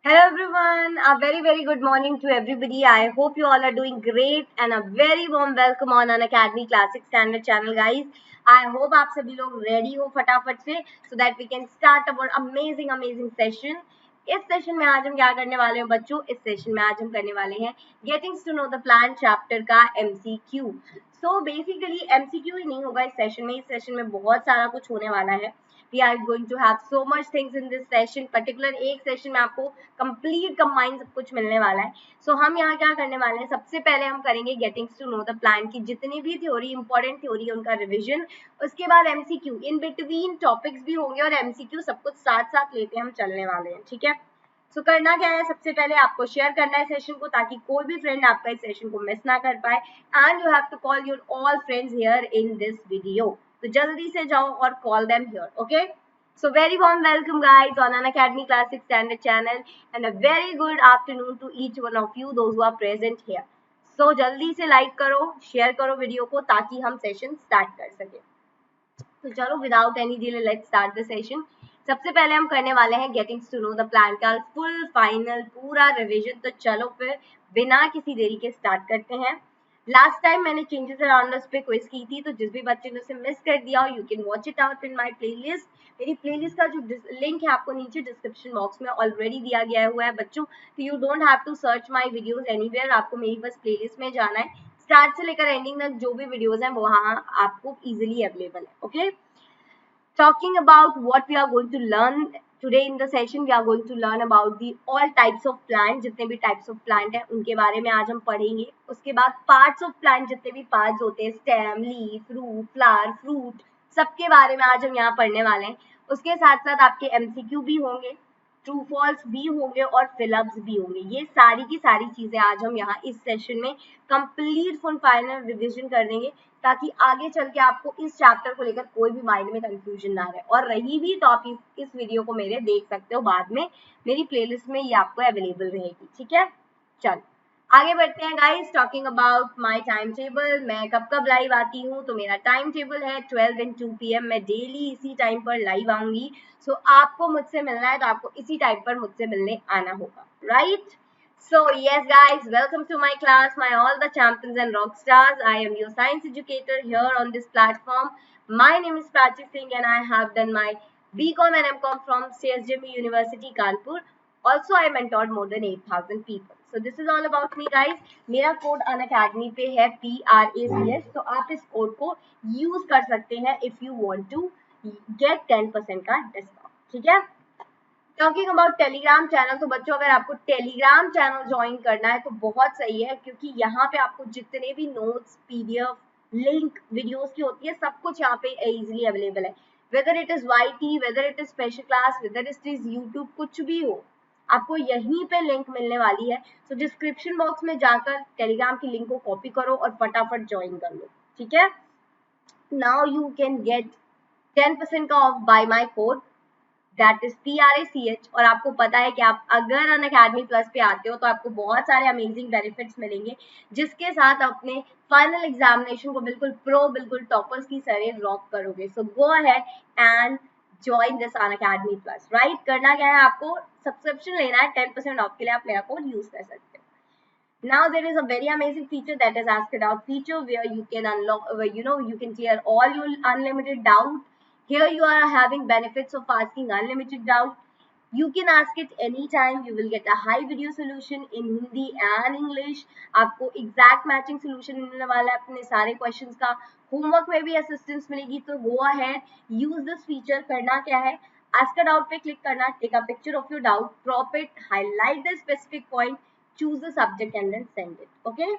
Hello everyone, a very good morning to everybody. I hope you all are doing great and a very warm welcome on an Academy Classic Standard channel guys. I hope आप सभी लोग ready हो फटाफट से so that we can start our amazing session. इस session में आज हम क्या करने वाले हैं बच्चों? इस सेशन में आज हम करने वाले हैं Getting to know the plan chapter का MCQ. So basically MCQ ही नहीं होगा इस सेशन में. इस सेशन में बहुत सारा कुछ होने वाला है. We are going to have so much things in this session. Particular एक सेशन में आपको कंप्लीट कंबाइन सब कुछ मिलने वाला है. सो हम यहाँ क्या करने वाले हैं, सबसे पहले हम करेंगे getting to know the plan की जितनी भी थ्योरी इंपॉर्टेंट थ्योरी है उनका रिविजन. उसके बाद एमसीक्यू इन बिटवीन टॉपिक्स भी होंगे और एमसीक्यू सब कुछ साथ साथ लेते हम चलने वाले हैं. ठीक है. सो करना क्या है, सबसे पहले आपको शेयर करना है सेशन को ताकि कोई भी फ्रेंड आपका इस सेशन को मिस ना कर पाए. And you have to call your all friends here in this video. तो जल्दी से जाओ और call them here. Okay. So very warm welcome guys on an Academy Classic Standard channel and a very good afternoon to each one of you those who are present here. So जल्दी से like करो, share करो video को ताकि हम session start कर सके. तो चलो without any delay let's start the session. सबसे पहले हम करने वाले हैं getting to know the plan का फुल फाइनल पूरा रिवीजन. तो चलो फिर बिना किसी देरी के स्टार्ट करते हैं. लास्ट टाइम मैंने चेंजेस अराउंड अस पे क्विज की थी, तो जिस भी बच्चे ने उसे मिस कर दिया हो you can watch it out in my playlist. मेरी प्लेलिस्ट का जो लिंक है आपको नीचे डिस्क्रिप्शन बॉक्स में ऑलरेडी दिया गया हुआ है बच्चों. तो you don't have to search my videos anywhere. आपको मेरी बस प्लेलिस्ट में जाना है. स्टार्ट से लेकर एंडिंग तक जो भी वीडियोस हैं वो वहाँ आपको इजीली अवेलेबल है. Okay. Talking about what we are going to learn today in the session, we are going to learn about the all types of plant. जितने भी types of plant हैं उनके बारे में आज हम पढ़ेंगे. उसके बाद parts of plant, जितने भी parts होते हैं stem, leaf, root, flower, fruit, सबके बारे में आज हम यहाँ पढ़ने वाले हैं. उसके साथ साथ आपके MCQ भी होंगे, ट्रू फॉल्स भी होंगे और फिलअप्स भी होंगे. ये सारी की सारी चीजें आज हम यहाँ इस सेशन में कंप्लीट फुल फाइनल रिविजन कर देंगे ताकि आगे चल के आपको इस चैप्टर को लेकर कोई भी माइंड में कंफ्यूजन ना रहे. और रही भी तो आप इस वीडियो को मेरे देख सकते हो बाद में, मेरी प्लेलिस्ट में ये आपको अवेलेबल रहेगी. ठीक है. चल आगे बढ़ते हैं guys. Talking about my time table, मैं कब कब लाइव आती हूँ. तो मेरा टाइम टेबल है 12 and 2 PM. मैं डेली इसी टाइम पर लाइव आऊंगी. सो आपको मुझसे मिलना है तो आपको इसी टाइम पर मुझसे मिलने आना होगा. Right. So yes guys, welcome to my class, my all the champions and rock stars. I am your science educator here on this platform. My name is Prachi Singh and I have done my BCom and MCom from CSJM University Kanpur. Also I mentored more than 8,000 people. So this is all about me guys. मेरा code Unacademy पे है PRACS. तो आप इस code को use कर सकते हैं if you want to get 10% का डिस्काउंट. ठीक है. टॉकिंग अबाउट टेलीग्राम चैनल, तो बच्चों अगर आपको टेलीग्राम चैनल ज्वाइन करना है तो बहुत सही है क्योंकि यहाँ पे आपको जितने भी नोट्स, पीडीएफ, लिंक वीडियोस की होती है सब कुछ यहाँ पे इजीली अवेलेबल है. Whether it is YT, whether it is special class, whether it is YouTube, कुछ भी हो आपको यहीं पे लिंक मिलने वाली है. तो डिस्क्रिप्शन बॉक्स में जाकर टेलीग्राम की लिंक को कॉपी करो और फटाफट ज्वाइन कर लो. ठीक है. नाउ यू कैन गेट 10% का of bye my code that is PRACH. और आपको पता है कि आप अगर अनअकैडमी प्लस पे आते हो तो आपको बहुत सारे अमेजिंग बेनिफिट्स मिलेंगे जिसके साथ अपने फाइनल एग्जामिनेशन को बिल्कुल टॉपर्स की तरह रॉक करोगे. So go ahead and join this Unacademy plus. Right. करना क्या है, आपको सब्सक्रिप्शन लेना है. 10% ऑफ के लिए आप मेरा कोड यूज कर सकते हो. Now there is a very amazing feature that is Ask It Out feature where you can unlock, you can clear all your unlimited doubt. Here you are having benefits of asking unlimited doubt. You can ask it anytime. You will get a high video solution in Hindi and English. आपको exact matching solution मिलने वाला है अपने सारे questions का. Homework में भी assistance मिलेगी. तो go ahead, use this feature. करना क्या है, Ask It Out पे click करना, take a picture of your doubt, crop it, highlight the specific point, choose the subject and then send it. Okay.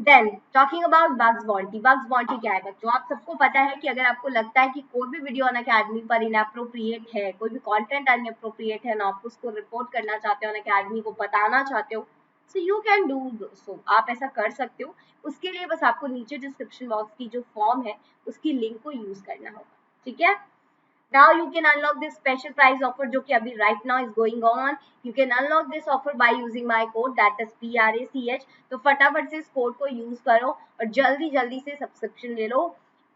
Then talking about Bugs Bounty. Bugs Bounty क्या है बच्चों, आप सबको पता है कि अगर आपको लगता है कि कोई भी वीडियो अनअकैडमी पर इनअप्रोप्रिएट है, कोई भी कंटेंट अनअप्रोप्रिएट है ना, आप उसको रिपोर्ट करना चाहते हो, अनअकैडमी को बताना चाहते हो, so you can do so. आप ऐसा कर सकते हो. उसके लिए बस आपको नीचे डिस्क्रिप्शन बॉक्स की जो फॉर्म है उसकी लिंक को यूज करना होगा. ठीक है. Now you can unlock this special price offer जो कि अभी right now is going on. You can unlock this offer by using my code that is PRACH. तो फटाफट से इस कोड को यूज करो और जल्दी से सब्सक्रिप्शन ले लो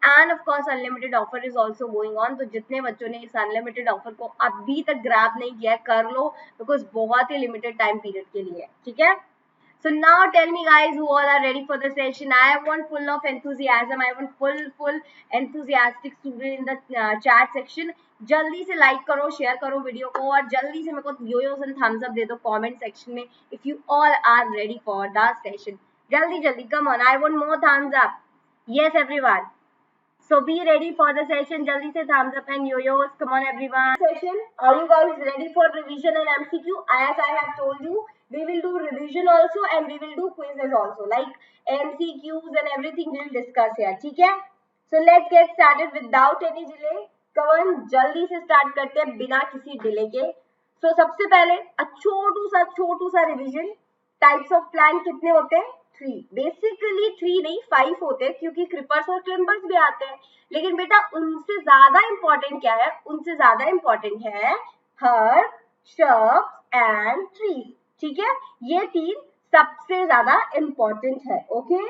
and of course unlimited offer is also going on. तो जितने बच्चों ने इस अनलिमिटेड ऑफर को अभी तक ग्रैब नहीं किया कर लो, बिकॉज बहुत ही लिमिटेड टाइम पीरियड के लिए. ठीक है. So now tell me guys who all are ready for the session. I want full of enthusiasm. I want full enthusiastic student in the chat section. जल्दी से लाइक करो, share करो video को, और जल्दी से मेरे को योयोस एंड थम्स अप दे दो कमेंट सेक्शन में if you all are ready for the session. जल्दी जल्दी, come on, I want more thumbs up. Yes everyone. So be ready for the session. Jaldi se thumbs up and yo-yos. Come on everyone. Session. Are you guys ready for revision and MCQ? As I have told you, we will do revision also and we will do quizzes also. Like MCQs and everything we will discuss here. ठीक है? So let's get started without any delay. Come on, जल्दी से start करते हैं बिना किसी delay के. So सबसे पहले छोटू सा revision. Types of plan कितने होते हैं? 3. बेसिकली 3 नहीं 5 होते हैं, क्योंकि क्रिपर्स और क्लिम्बर्स भी आते हैं. लेकिन बेटा उनसे ज्यादा इंपॉर्टेंट क्या है? उनसे ज्यादा इंपॉर्टेंट है हर्ब, श्रब्स एंड ट्रीज. ठीक है, ये 3 सबसे ज्यादा इंपॉर्टेंट है. ओके,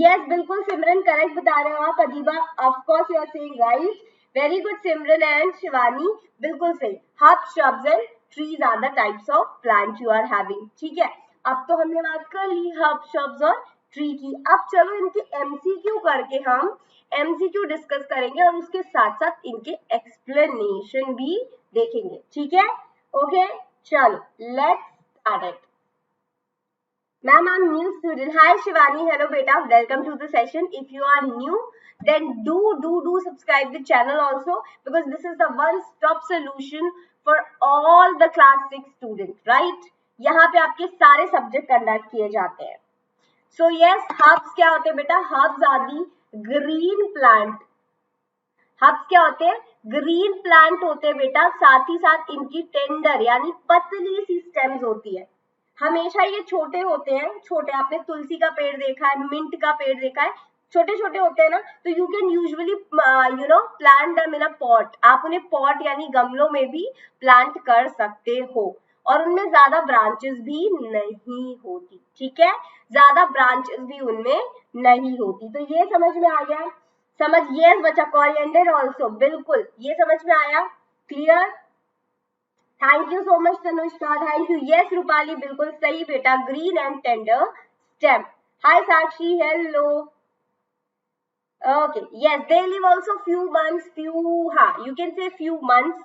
यस बिल्कुल सिमरन करेक्ट बता रहे हो आप. Adeeba of course you are saying right. Very good Simran and Shivani, बिल्कुल सही. Herb, shrubs and trees are the types of plant you are having. ठीक है, अब तो हमने बात कर ली हर्ब, श्रब्स और ट्री की. अब चलो इनके एमसीक्यू करके हम एमसीक्यू डिस्कस करेंगे और उसके साथ साथ इनके एक्सप्लेनेशन भी देखेंगे. ठीक है, ओके चलो let's start it. Ma'am I am new student. Hi Shivani, hello बेटा, welcome to the session. If you are new then do subscribe the channel also, because this is the one stop solution for all the class 6 students, right? यहाँ पे आपके सारे subject conduct किए जाते हैं. So yes, herbs क्या होते हैं बेटा? Herbs are the green plant. Herbs क्या होते हैं? ग्रीन प्लांट होते हैं बेटा. साथ ही साथ इनकी टेंडर यानी पतली सी स्टेम्स होती है. हमेशा ये छोटे होते हैं. छोटे, आपने तुलसी का पेड़ देखा है, मिंट का पेड़ देखा है, छोटे छोटे होते हैं ना. तो you can usually plant them in a pot. आप उन्हें पॉट यानी गमलों में भी प्लांट कर सकते हो, और उनमें ज्यादा ब्रांचेस भी नहीं होती. ठीक है, ज्यादा ब्रांचेस भी उनमें नहीं होती. तो ये समझ में आ गया? समझ? यस बच्चा, कोरिएंडर ऑल्सो, बिल्कुल ये समझ में आया. Clear? Thank you so much Tanushka, thank you. Yes Rupali, बिल्कुल सही बेटा. Green and tender stem. Hi Sakshi, hello. Okay, yes, they live also few months, you can say few months,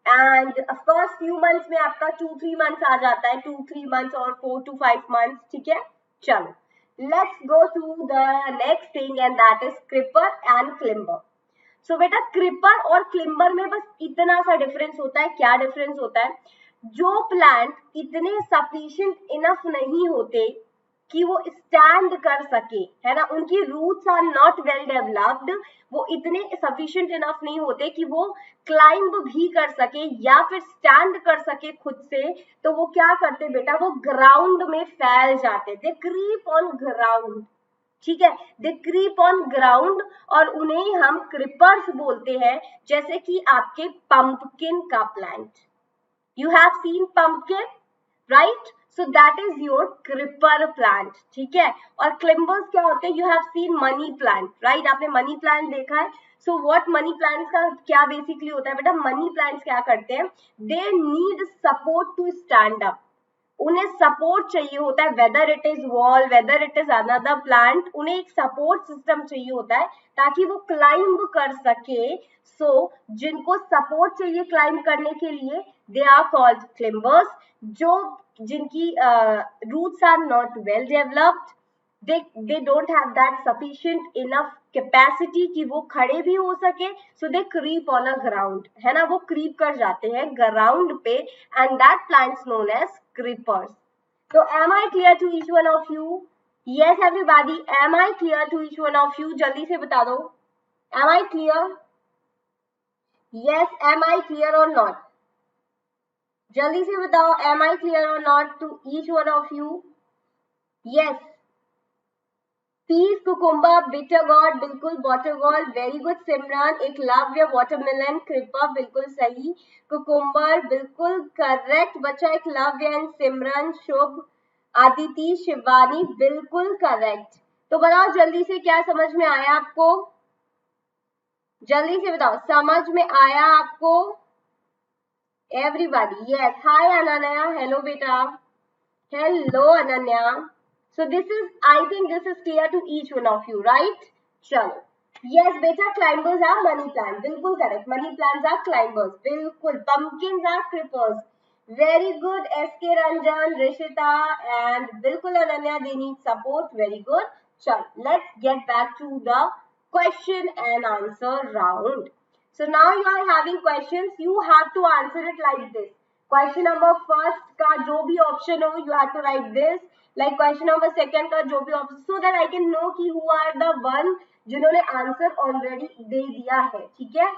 and of course few months में आपका 2-3 months आ जाता है, 2-3 months और 4 to 5 months. ठीक है, चलो let's go to the next thing, and that is creeper and climber. So बेटा creeper और क्लिम्बर में बस इतना सा डिफरेंस होता है. क्या डिफरेंस होता है? जो प्लांट इतने सफिशिएंट इनफ नहीं होते कि वो स्टैंड कर सके, है ना, उनकी roots are not well developed, वो इतने सफिशिएंट इनफ नहीं होते कि वो क्लाइंब भी कर सके या फिर स्टैंड कर सके खुद से. तो वो क्या करते बेटा? वो ग्राउंड में फैल जाते. दे क्रीप ऑन ग्राउंड. ठीक है, दे क्रीप ऑन ग्राउंड, और उन्हें हम क्रिपर्स बोलते हैं. जैसे कि आपके पंपकिन का plant, you have seen pumpkin, right? So that is your creeper plant. ठीक है, और क्लिम्बर्स क्या होते हैं? You have seen money plant, right? आपने मनी प्लांट देखा है. So what money plants का क्या बेसिकली होता है बेटा? मनी प्लांट्स क्या करते हैं? They need support to stand up. उन्हें सपोर्ट चाहिए होता है, whether it is wall, weather it is another plant, उन्हें एक सपोर्ट सिस्टम चाहिए होता है ताकि वो क्लाइंब कर सके. सो जिनको सपोर्ट चाहिए क्लाइंब करने के लिए, दे आर कॉल्ड क्लिम्बर्स. जो जिनकी roots are not well developed, they don't have that sufficient enough capacity कि वो खड़े भी हो सके. so they creep on a ground, है ना, वो creep कर जाते हैं ग्राउंड पे, and that plants known as creepers. so am I clear to each one of you? yes everybody, am I clear to each one of you? जल्दी से बता दो, am I clear? yes, am I clear or not? जल्दी से बताओ, am I clear or not to each one of you? yes. Peas, cucumber, bitter gourd, बिल्कुल. Water gourd, very good Simran. Eklavya, watermelon, creeper, बिल्कुल सही. Cucumber, बिल्कुल correct बच्चा. एक लव्य and सिमरन. शुभ, आदिति, शिवानी, बिल्कुल करेक्ट. तो बताओ जल्दी से क्या समझ में आया आपको? जल्दी से बताओ, समझ में आया आपको? Everybody, yes. Hi Ananya, hello बेटा, hello Ananya. So this is, I think this is clear to each one of you, right? चलो, yes बेटा, climbers are money plant, बिल्कुल correct. Money plants are climbers, बिल्कुल. Pumpkins are creepers. Very good, SK Ranjan, Rishita, and बिल्कुल Ananya, they need support. Very good. चलो, let's get back to the question and answer round. So now you are having questions. You have to answer it like this. Question number first का जो भी option हो, you have to write this. Like question number second का जो भी option, so that I can know कि who are the one जिन्होंने answer already दे दिया है. ठीक है?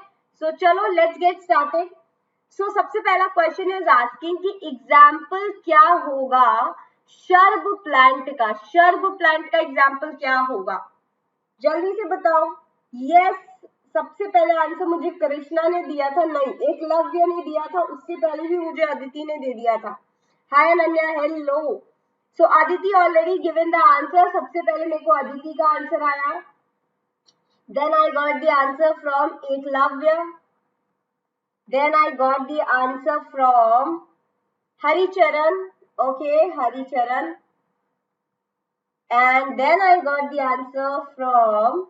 So चलो, let's get started. So सबसे पहला question is asking कि example क्या होगा shrub plant का. shrub plant का example क्या होगा? जल्दी से बताओ. Yes, सबसे पहले आंसर मुझे कृष्णा ने दिया था. नहीं, एकलव्य ने दिया था. उससे पहले भी मुझे अदिति ने दे दिया था. Hi Ananya, hello. So Aditi already given the answer. सबसे पहले मेरे को अदिति का आंसर आया. Then I got the answer from Eklavya. Then I got the answer from Haricharan. Okay, Haricharan. And then I got the answer from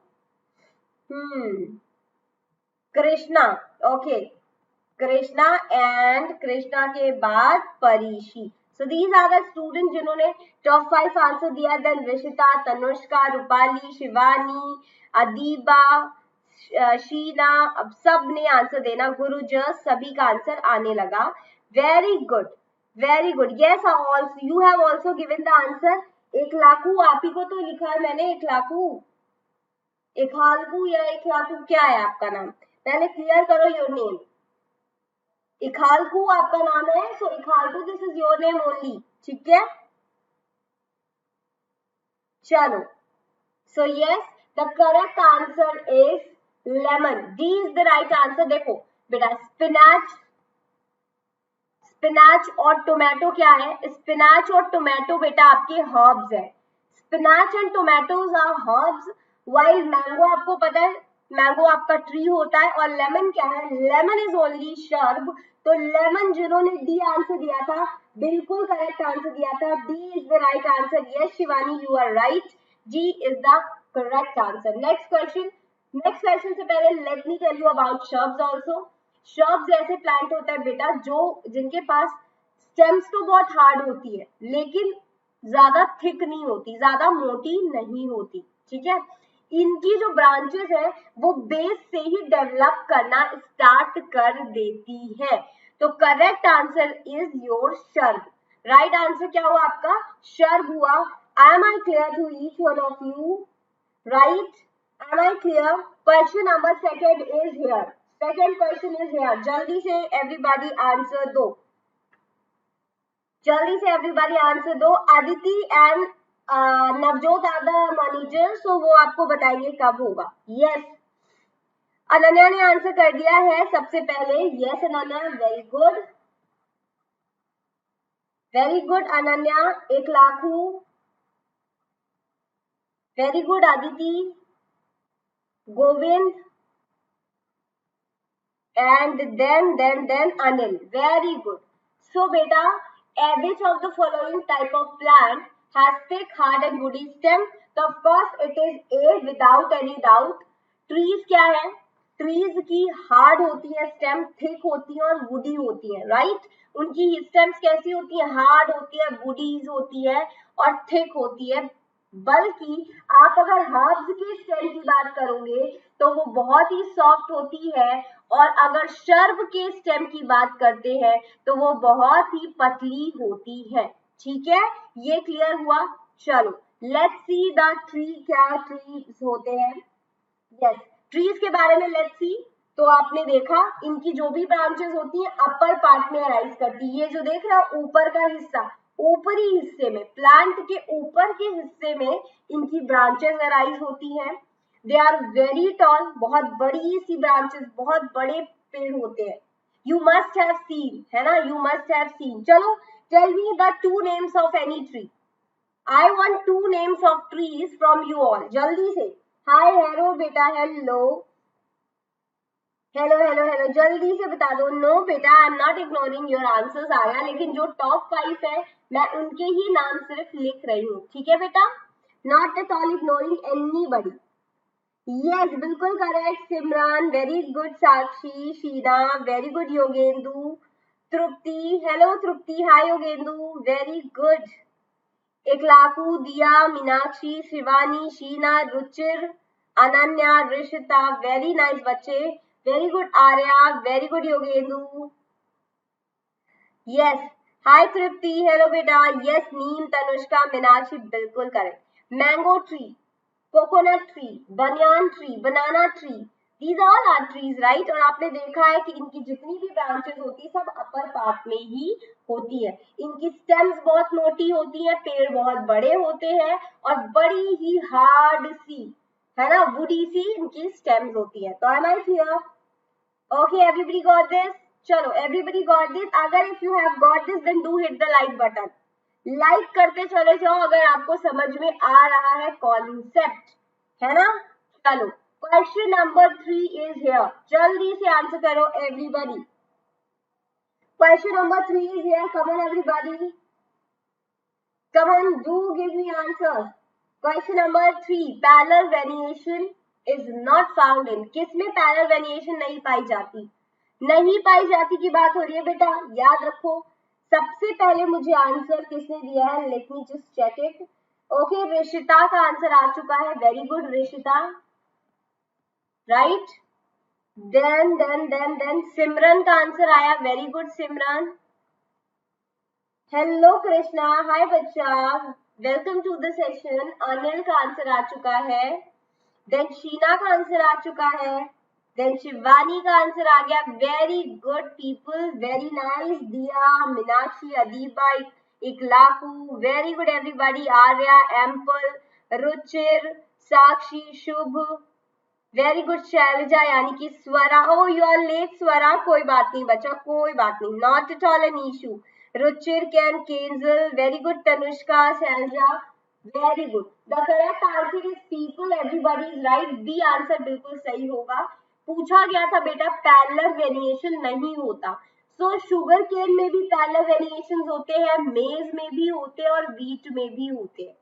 Krishna. Okay, Krishna. And Krishna के बाद Parishi. So these are the student जिन्होंने top 5 answer दिया. देन ऋषिता, तनुष्का, रूपाली, शिवानी, अदीबा, शीना, अब सब ने आंसर देना. गुरुजस, सभी का आंसर आने लगा. Very good, very good. Yes, also you have also given the answer. एक लाखू, आप ही को तो लिखा है मैंने. एक लाखू, एक हालकू या एक लाखू, क्या है आपका नाम? पहले क्लियर करो योर नेम. इखालकू आपका नाम है. सो इखालकू, this is your name only. ठीक है, चलो. So yes, the correct answer is lemon. D is the right answer. देखो बेटा, स्पिनाच, स्पिनाच और टोमेटो क्या है? स्पिनाच और टोमेटो बेटा आपके हर्ब्स है. Spinach and tomatoes are herbs, while mango आपको पता है मैंगो आपका ट्री होता है. और लेमन क्या है? Lemon is only shrub. तो लेमन, जिन्होंने डी आंसर दिया था, बिल्कुल करेक्ट आंसर दिया था. D is the right answer. Yes Shivani, you are right. G is the correct answer. Next question. Next question से पहले let me tell you about shrubs also. Shrubs ऐसे plant होता है बेटा जो जिनके पास स्टेम्स तो बहुत हार्ड होती है, लेकिन ज्यादा थिक नहीं होती, ज्यादा मोटी नहीं होती. ठीक है, इनकी जो ब्रांचेस है वो बेस से ही डेवलप करना स्टार्ट कर देती है. तो correct answer is your shrub. Right answer क्या हुआ आपका? शर्ब हुआ. Am I clear to each one of you? Right, am I clear? Question number second is here. Second question is here. जल्दी से एवरीबॉडी आंसर दो. जल्दी से everybody answer दो. Aditi and Navjot are the manager, सो वो आपको बताएंगे कब होगा. यस, अनन्या ने आंसर कर दिया है सबसे पहले. Yes Ananya, very good, very good Ananya. एक लाखू, very good. Aditi, Govind, and then Anil. Very good. So बेटा, which of the following type of plant has thick, hard and woody stem? So of course it is A, without any doubt. Trees क्या है? Trees की hard होती है stem, thick होती है और woody होती है, right? उनकी stems कैसी होती है? hard होती है, woody होती है और thick होती है. बल्कि आप अगर हर्ब्स के स्टेम की बात करोगे तो वो बहुत ही सॉफ्ट होती है, और अगर शर्ब के स्टेम की बात करते हैं तो वो बहुत ही पतली होती है. ठीक है, ये क्लियर हुआ? चलो, लेट्स सी द ट्री. क्या ट्रीज होते हैं? यस, ट्रीज के बारे में लेट्स सी. तो आपने देखा इनकी जो भी ब्रांचेस होती हैं अपर पार्ट में अराइज करती है. ये जो देख रहे हो ऊपर का हिस्सा, ऊपरी हिस्से में, प्लांट के ऊपर के हिस्से में इनकी ब्रांचेस अराइज होती हैं. दे आर वेरी टॉल, बहुत बड़ी सी ब्रांचेस, बहुत बड़े पेड़ होते हैं. यू मस्ट हैव सीन, है ना? You must have seen. चलो, tell me the 2 names of any tree. I want 2 names of trees from you all. जल्दी से. हाय हेरो बेटा, हेलो. हेलो हेलो हेलो, जल्दी से बता दो। नो बेटा, आई am not ignoring your answers Arya, लेकिन जो टॉप 5 है मैं उनके ही नाम सिर्फ लिख रही हूँ, ठीक है बेटा? Not at all ignoring anybody. Yes, बिल्कुल correct Simran, very good Sakshi, Sheena very good, Yogendu, Tripti, hello Tripti, hi Yogendu, very good, Iklaku, Diya, Meenakshi, Shivani, Sheena, Ruchir, Ananya, Rishita, very nice बच्चे, very good Arya, very good Yogendu, yes, hi Tripti, hello बेटा, यस नीम, तनुष्का, मीनाक्षी, बिल्कुल correct, mango tree, coconut tree, banyan tree, banana tree, these all are trees right. और आपने देखा है कि इनकी जितनी भी ब्रांचेस होती है सब अपर पार्ट में ही होती है। इनकी स्टेम्स बहुत मोटी होती हैं, पेड़ बहुत बड़े होते हैं और बड़ी ही हार्ड सी, है ना, वुडी सी इनकी स्टेम्स होती है। तो I am clear? Okay everybody got this? चलो एवरीबडी गॉट दिस? अगर if you have got this then do hit the like button, like करते चले जाओ अगर आपको समझ में आ रहा है कॉन्सेप्ट, है ना? चलो क्वेश्चन नंबर 3 इज हियर, जल्दी से आंसर करो everybody. Question number 3 is here, come on everybody, come on, do give me answer. Question number 3, parallel variation is not found in, किसमें पैरेलल वेरिएशन नहीं पाई जाती? नहीं पाई जाती की बात हो रही है बेटा, याद रखो। सबसे पहले मुझे आंसर किसने दिया है, let me just check it. Okay, Rishita का आंसर आ चुका है, very good Rishita, right. Then Simran का आंसर आया, very good Simran. Hello Krishna, hi बच्चा, welcome to the session. Anil का आंसर आ चुका है, देन शीना का आंसर आ चुका है, देन शिवानी का आंसर आ गया, very good people, very nice. Diya, Meenakshi, Adiba, Iklaku, very good everybody, Arya, एम्पल, रुचिर, साक्षी, शुभ, वेरी गुड शैलजा, यानी कि Swara, oh you are late Swara, कोई बात नहीं बच्चा, कोई बात नहीं, not at all an issue. Ruchir, कैन, Kenjal, very good Tanushka, Shailja, very good. The correct answer is people, everybody is right, B answer बिल्कुल सही होगा। पूछा गया था बेटा पैरेलल वेरिएशन नहीं होता, सो शुगर केन में भी पैरेलल वेरिएशन होते हैं, मेज में भी होते हैं और व्हीट में भी होते हैं।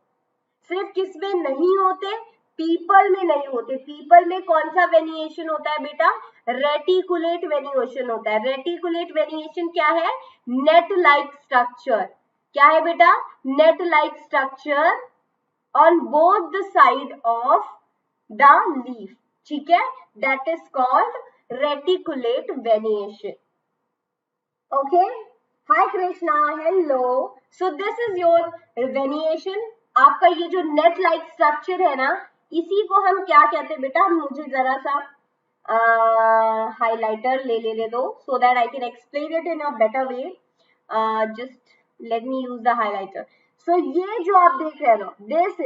सिर्फ किसमें नहीं होते, पीपल में नहीं होते। पीपल में कौन सा वेरिएशन होता है बेटा, रेटिकुलेट वेरिएशन होता है। रेटिकुलेट वेरिएशन क्या है, नेट लाइक स्ट्रक्चर, क्या है बेटा, net like structure on both the side of the leaf, ठीक है, that is called reticulate variation. Okay, hi Krishna, hello. So this is your variation, आपका ये जो नेट लाइक स्ट्रक्चर है ना, इसी को हम क्या कहते हैं बेटा, मुझे जरा सा हाइलाइटर ले दो so that I can explain it in a better way. Just let me use the highlighter. So ये जो आप देख रहे हो, this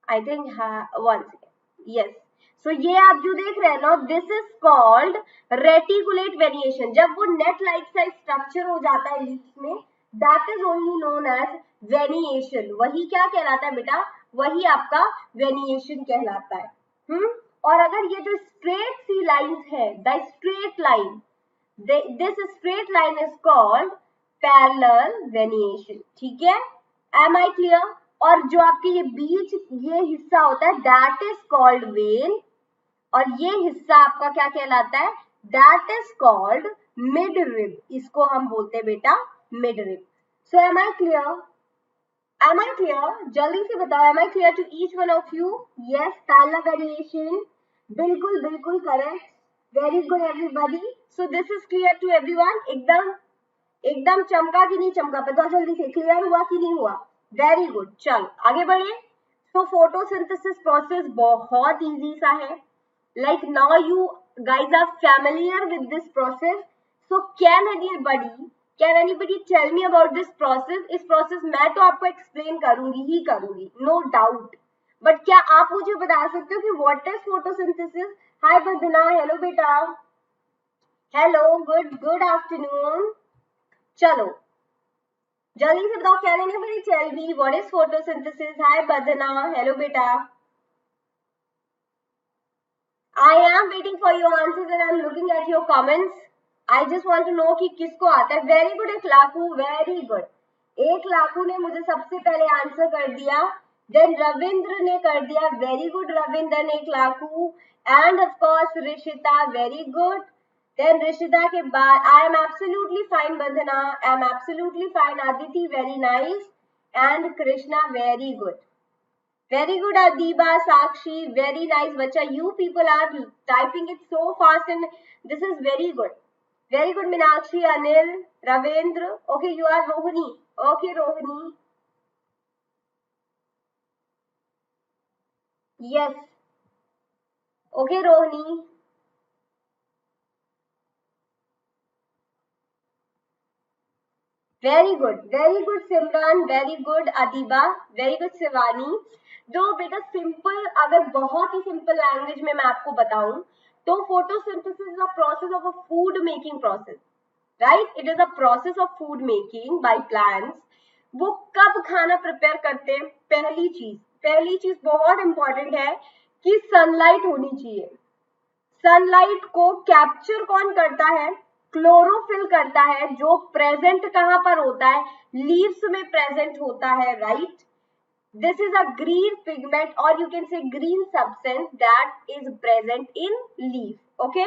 I think one second, yes, so ये आप जो देख रहे हैं ना, this is called reticulate variation. जब वो नेट लाइक सा स्ट्रक्चर हो जाता है लीव्स में, that is only known as variation. वही क्या कहलाता है बेटा, वही आपका वेरिएशन कहलाता है। और अगर ये जो स्ट्रेट सी लाइंस है, the straight line, this straight line is called parallel variation, ठीक है, एम आई क्लियर? और जो आपके ये बीच ये हिस्सा होता है, दैट इज कॉल्ड वेन, और ये हिस्सा आपका क्या कहलाता है, that is called mid rib, इसको हम बोलते हैं बेटा mid rib. So am I clear? Am I clear? जल्दी से बताओ, am I clear to each one of you? Yes, parallel variation, बिल्कुल बिल्कुल correct, very good everybody. So this is clear to everyone, एकदम एकदम चमका कि नहीं चमका, बताओ जल्दी से, क्लियर हुआ कि नहीं हुआ? वेरी गुड, चलो आगे बढ़े। तो फोटोसिंथेसिस प्रोसेस बहुत इजी सा है, like now you guys are familiar with this process, so can anybody tell me about this process? इस प्रोसेस मैं तो आपको एक्सप्लेन करूंगी ही करूंगी, नो डाउट, बट क्या आप मुझे बता सकते हो कि what is photosynthesis? Hi Badna, hello बेटा, हेलो, गुड गुड आफ्टरनून। चलो जल्दी से बताओ, can anybody tell me what is photosynthesis? Hi Badna, hello बेटा, I am waiting for your answers and I am looking at your comments. I just want to know कि किसको आता है. Very good एक लाखू, very good. एक लाखू ने मुझे सबसे पहले आंसर कर दिया. Then रविंद्र ने कर दिया. Very good रविंद्र एक Lakhu. And of course Rishita, very good. Then Rishita के बाद I am absolutely fine Bandhana. I am absolutely fine Aditi, very nice. And Krishna, very good. Very good, Adiba, Sakshi, very nice, Bacha. You people are typing it so fast and this is very good. Very good, Minakshi, Anil, Ravendra. Okay, you are Rohini. Okay, Rohini. Yes. Okay, Rohini. Very good, Simran, very good, Adiba, very good, Shivani. जो बेटा simple, अगर बहुत ही simple language में मैं आपको बताऊं तो photosynthesis is a process of a food making process, right? It is a process of food making by plants. वो कब खाना प्रिपेयर करते हैं? पहली चीज बहुत इंपॉर्टेंट है कि सनलाइट होनी चाहिए. सनलाइट को कैप्चर कौन करता है? क्लोरोफिल करता है, जो प्रेजेंट कहां पर होता है? लीव्स में प्रेजेंट होता है, right? This is a green pigment or you can say green substance that is present in leaf. Okay.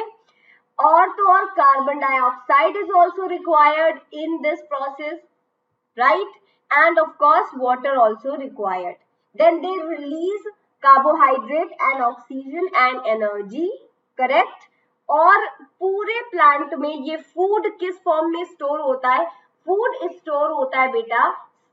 और तो और carbon dioxide is also required in this process, right? And of course water also required. Then they release carbohydrate and oxygen and energy, correct? और पूरे plant में ये food किस form में store होता है? फूड स्टोर होता है बेटा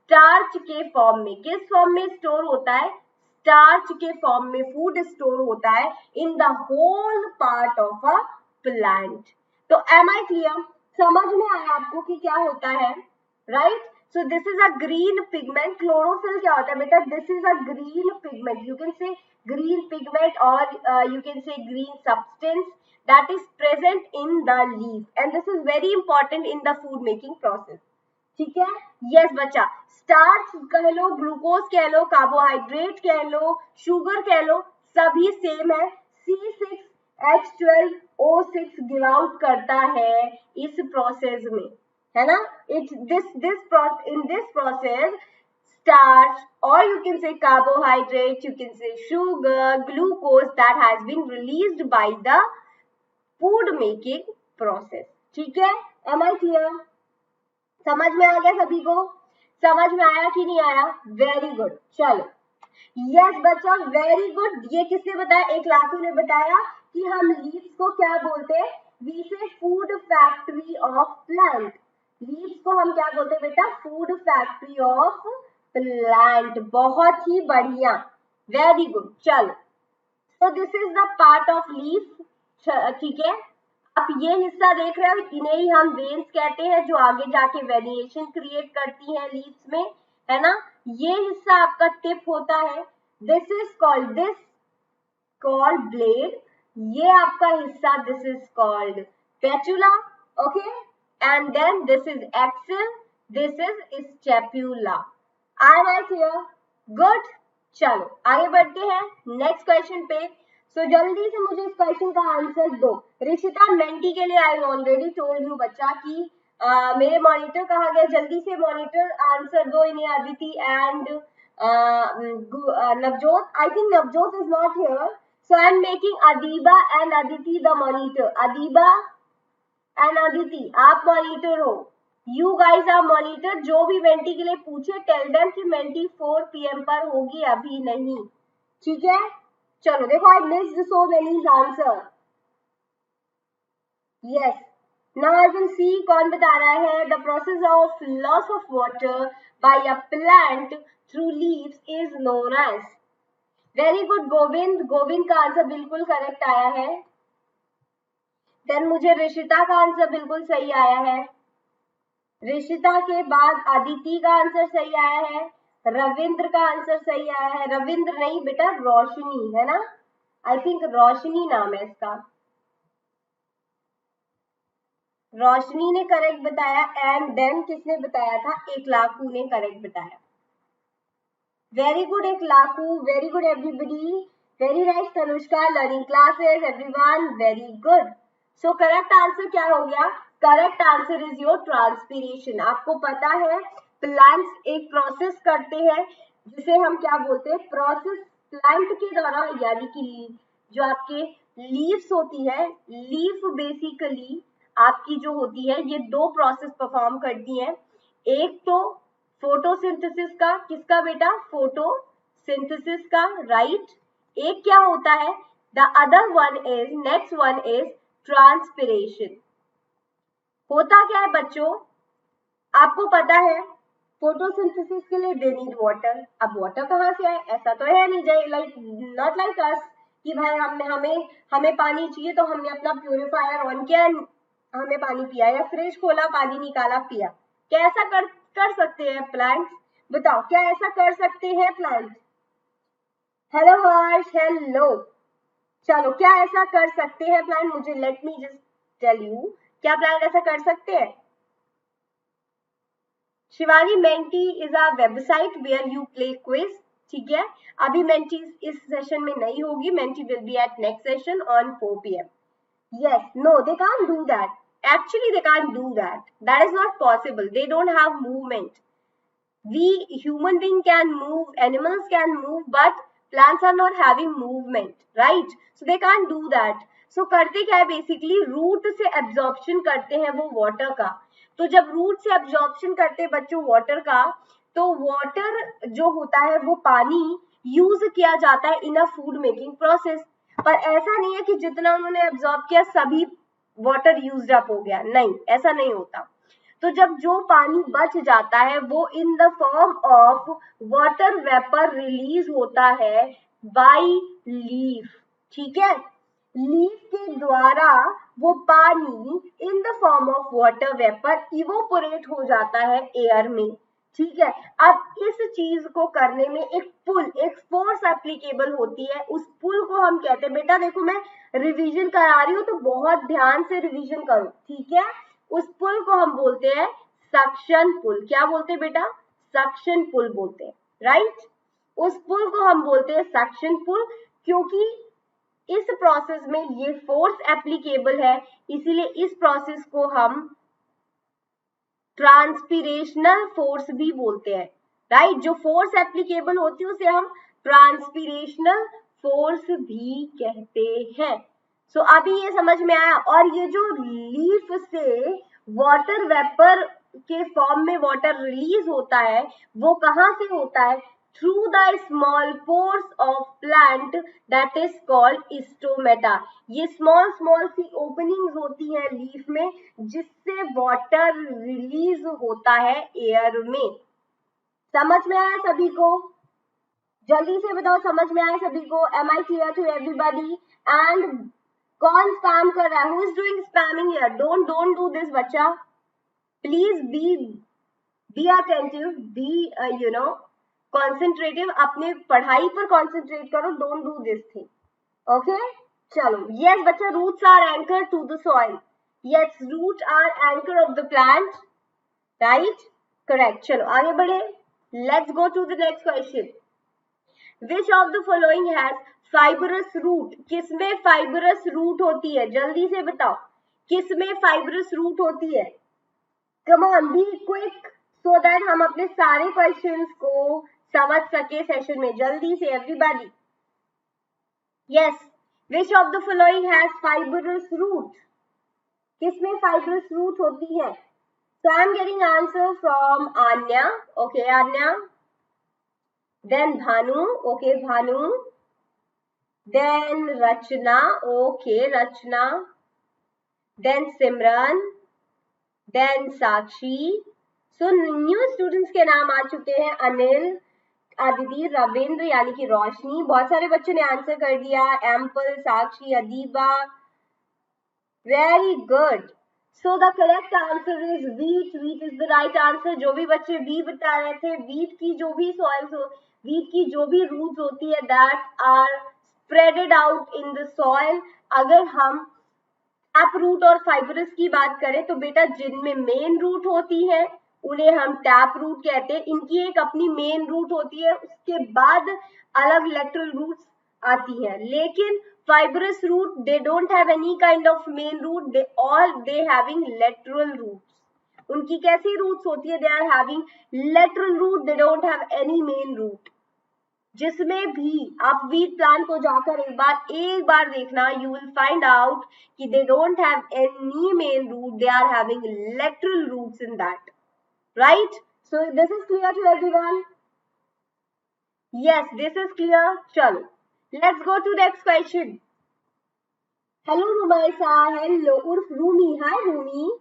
स्टार्च के फॉर्म में. किस फॉर्म में स्टोर होता है? स्टार्च के फॉर्म में फूड स्टोर होता है in the whole part of a plant. तो एम आई क्लियर? समझ में आया आपको कि क्या होता है, right? So this is a green pigment. Chlorophyll क्या होता है बेटा? This is a green pigment. You can say green pigment और you can say green substance that is present in the leaf and this is very important in the food making process. ठीक है? Yes बच्चा. Starch कह लो, glucose कह लो, carbohydrate कह लो, sugar कह लो, सभी same है. C6H12O6 गिव आउट करता है इस प्रोसेस में, है ना? It's in this process starch or you can say carbohydrate, you can say sugar, glucose that has been released by the food making process. ठीक है? Am I clear? समझ में आ गया सभी को? समझ में आया कि नहीं आया? Very good. चलो यस बच्चा, वेरी गुड. ये किसने बताया? एक लाखू ने बताया कि हम लीव्स को क्या बोलते हैं? वी से food factory of plant. Leaves को हम क्या बोलते हैं बेटा? Food factory of plant. बहुत ही बढ़िया, वेरी गुड. चलो, सो this is the part of leaf. ठीक है, आप ये हिस्सा देख रहे हो, इन्हें ही हम वेन्स कहते हैं, जो आगे जाके वेरिएशन क्रिएट करती हैं लीव्स में, है ना? ये हिस्सा आपका टिप होता है. This is called blade. ये आपका हिस्सा, this is called petiole. Okay, and then this is axil, this is stipule. Are I clear? Good. चलो आगे बढ़ते हैं नेक्स्ट क्वेश्चन पे. तो जल्दी से मुझे इस क्वेश्चन का आंसर दो. ऋषिता मेंटी के लिए आई ऑलरेडी टोल्ड यू बच्चा कि मेरे मॉनिटर कहा गया, जल्दी से मॉनिटर आंसर दो इन्हें. Aditi and Navjot. I think Navjot is not here, so I am making Adeeba and Aditi the monitor. Adeeba and Aditi आप मॉनिटर हो. You guys are monitor. जो भी मेंटी के लिए पूछे टेल देम कि मेंटी 4 PM पर होगी, अभी नहीं. ठीक है? चलो देखो, I missed so many answer. Yes, now I will see कौन बता रहा है. The process of loss of water by a plant through leaves is known as. Very good Govind. Govind का आंसर बिल्कुल करेक्ट आया है. देन मुझे ऋषिता का आंसर बिल्कुल सही आया है. ऋषिता के बाद अदिति का आंसर सही आया है. रविंद्र का आंसर सही आया है. रविंद्र नहीं बेटा, रोशनी है ना? आई थिंक रोशनी नाम है इसका. रोशनी ने करेक्ट बताया. एंड देन किसने बताया था? एक लाखू ने करेक्ट बताया. वेरी गुड एक लाखू. Very good everybody. Very nice Tanushka, learning classes everyone, very good. सो करेक्ट आंसर क्या हो गया? Correct answer is your transpiration. आपको पता है प्लांट्स एक प्रोसेस करते हैं जिसे हम क्या बोलते हैं? प्रोसेस। प्लांट के द्वारा, यानी कि जो आपके लीव्स होती है, लीफ बेसिकली आपकी जो होती है ये दो प्रोसेस परफॉर्म करती है। एक तो फोटोसिंथेसिस का, किसका बेटा? फोटोसिंथेसिस का, राइट। एक क्या होता है? The other one is, next one is transpiration. होता क्या है बच्चों? आपको पता है फोटोसिंथेसिस के लिए दे नीड वाटर। अब वाटर कहाँ से आए? ऐसा तो है नहीं, लाइक नॉट लाइक अस कि भाई हमें पानी चाहिए तो हमने अपना प्यूरिफायर ऑन किया, हमें पानी पिया, या फ्रिज खोला, पानी निकाला, पिया। क्या ऐसा कर सकते हैं प्लांट्स? बताओ, क्या ऐसा कर सकते हैं प्लांट्स? हेलो हर्ष, हेलो। चलो, क्या ऐसा कर सकते हैं प्लांट? मुझे let me just tell you, क्या प्लांट ऐसा कर सकते हैं? Shivani, Menti is a website where you play quiz. ठीक है, अभी मेंटी इस सेशन में नहीं होगी, Menti will be at next session on 4 PM. Yes, no, they can't do that. Actually, they can't do that. That is not possible. They don't have movement. We human being can move, animals can move, but plants are not having movement, right? So they can't do that. So करते क्या है? Basically root से absorption करते हैं वो water का। तो जब रूट से एब्जॉर्प्शन करते हैं बच्चों वाटर का, तो वाटर जो होता है वो पानी यूज किया जाता है इन अ फूड मेकिंग प्रोसेस। पर ऐसा नहीं है कि जितना उन्होंने एब्जॉर्ब किया सभी वाटर यूज्ड अप हो गया, नहीं, ऐसा नहीं होता। तो जब जो पानी बच जाता है वो इन the form of water vapour release होता है बाय लीफ। ठीक है, लीफ के द्वारा वो पानी in the form of water vapour evaporate हो जाता है एयर में। ठीक है, अब इस चीज को करने में एक पुल, एक फोर्स एप्लीकेबल होती है। उस पुल को हम कहते हैं, बेटा देखो मैं रिवीजन करा रही हूँ तो बहुत ध्यान से रिवीजन करो, ठीक है। उस पुल को हम बोलते हैं सक्शन पुल। क्या बोलते हैं बेटा? सक्शन पुल बोलते हैं, राइट। उस पुल को हम बोलते हैं सक्शन पुल, क्योंकि इस प्रोसेस में ये फोर्स एप्लीकेबल है, इसीलिए इस प्रोसेस को हम ट्रांसपीरेशनल फोर्स भी बोलते हैं, राइट। जो फोर्स एप्लीकेबल होती है उसे हम ट्रांसपीरेशनल फोर्स भी कहते हैं। सो अभी ये समझ में आया। और ये जो लीफ से वाटर वेपर के फॉर्म में वाटर रिलीज होता है वो कहाँ से होता है? Through the small pores of plant that is called stomata. ये स्मॉल स्मॉल सी ओपनिंग्स होती है लीफ में जिससे वाटर रिलीज होता है एयर में। समझ में आया सभी को? जल्दी से बताओ, समझ में आया सभी को? Am I clear to everybody? And कौन स्पैम कर रहा है? Who is doing spamming here? Don't do this बच्चा, please be attentive, be concentrative, अपने पढ़ाई पर कॉन्सेंट्रेट करो, don't do this thing, okay. चलो, यस बच्चा, roots are anchor to the soil. Yes, root are anchor of the plant, right, correct. चलो आगे बढ़े, let's go to the next question. Which of the following has fibrous root? किसमें fibrous root होती है? जल्दी से बताओ, किसमें फाइबरस रूट होती है? Come on, be quick so that हम अपने सारे क्वेश्चंस को समझ सके सेशन में। जल्दी से everybody. Yes, which of the following has fibrous root? किसमें फाइबरस रूट होती है? So I am getting answer from Anya. Okay, Anya. Then Bhanu. Okay, Bhanu. Then Rachna. Okay, Rachna. Then Simran. Then Sakshi. So new students के नाम आ चुके हैं। अनिल, अदिति, रविंद्र यानी कि रोशनी। बहुत सारे बच्चों ने आंसर कर दिया। Ample, Sakshi, Adiba, very good. So the correct answer is wheat. Wheat is the right answer. जो भी बच्चे wheat बता रहे थे, wheat की जो भी soils हो, wheat की जो भी roots होती है that are spreaded out in the soil. अगर हम टैप रूट और फाइबरस की बात करें तो बेटा जिनमें मेन रूट होती है उन्हें हम टैप रूट कहते हैं। इनकी एक अपनी मेन रूट होती है, उसके बाद अलग लेटरल रूट्स आती है, लेकिन fibrous root they don't have any kind of main root, they having lateral roots. उनकी कैसी roots होती है? They are having lateral root, they don't have any main root. जिसमें भी आप वीट प्लांट को जाकर एक बार देखना, यू विल फाइंड आउट कि they don't have any main root, they are having lateral roots in that, right? So this is clear to everyone? Yes, this is clear. चलो, let's go to next question. Hello Rumaisa, hello उर्फ Rumi. Hi Rumi.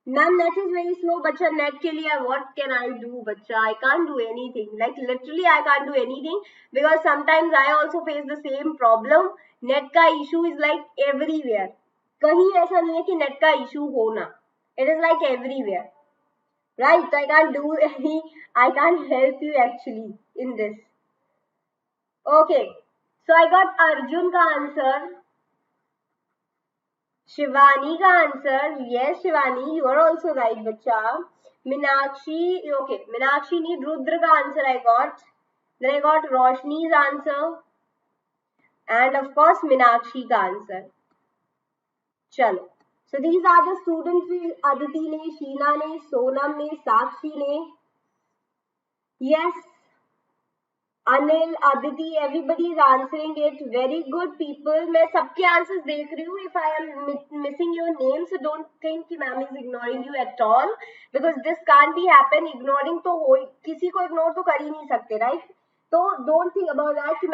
Ma'am net is very slow. बच्चा net के लिए what can I do? बच्चा I can't do anything, like literally I can't do anything, because sometimes I also face the same problem. Net का issue is like everywhere. कहीं ऐसा नहीं है कि नेट का इशू हो ना, it is like everywhere, right? I can't do any, I can't help you actually in this. Okay, so I got Arjun का आंसर, शिवानी का answer. Yes Shivani, you are also right बच्चा. मीनाक्षी, ओके मीनाक्षी नहीं, रुद्र का answer I got. Then I got Roshni's answer and of course Meenakshi का answer. चलो, सो these are the students. Aditi ने, शीला ने, सोनम ने, साक्षी ने. Yes, Anil, Aditi, everybody is answering it. Very good people. मैं सबके आंसर्स देख रही हूँ. If I am missing your name, so don't think कि ma'am is ignoring you at all, because this can't be happen. Ignoring तो हो, किसी को इग्नोर तो कर ही नहीं सकते, राइट? तो डोंट थिंक अबाउट दैट कि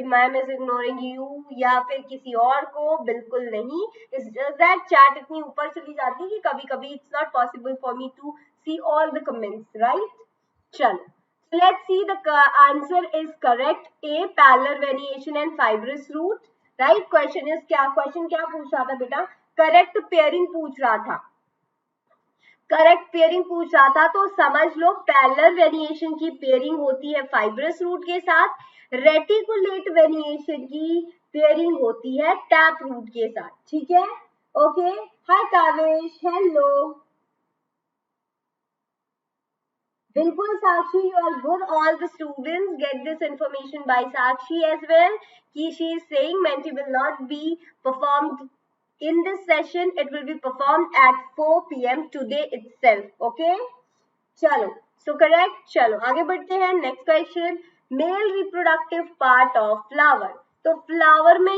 मैम इज इग्नोरिंग यू या फिर किसी और को. बिल्कुल नहीं. इट्स जस्ट दैट चैट इतनी ऊपर चली जाती है कि कभी कभी it's not possible for me to see all the comments, right? चलो, let's see, the answer is correct. A, parallel variation and fibrous root, right? Question क्या पूछ रहा था बेटा? करेक्ट पेयरिंग पूछ रहा था. करेक्ट पेयरिंग पूछ रहा था, तो समझ लो पैरेलल वेरिएशन की पेयरिंग होती है फाइब्रस रूट के साथ, रेटिकुलेट वेरिएशन की पेयरिंग होती है टैप रूट के साथ. ठीक है? ओके. हाय कावेश, हेलो. बिल्कुल साक्षी, you are good. All the students get this information by Sakshi as well. She is saying Menti will not be performed in this session. It will be performed at 4 PM today itself. Okay? चलो, so correct. चलो आगे बढ़ते हैं. Next question. Male reproductive part of flower. तो flower में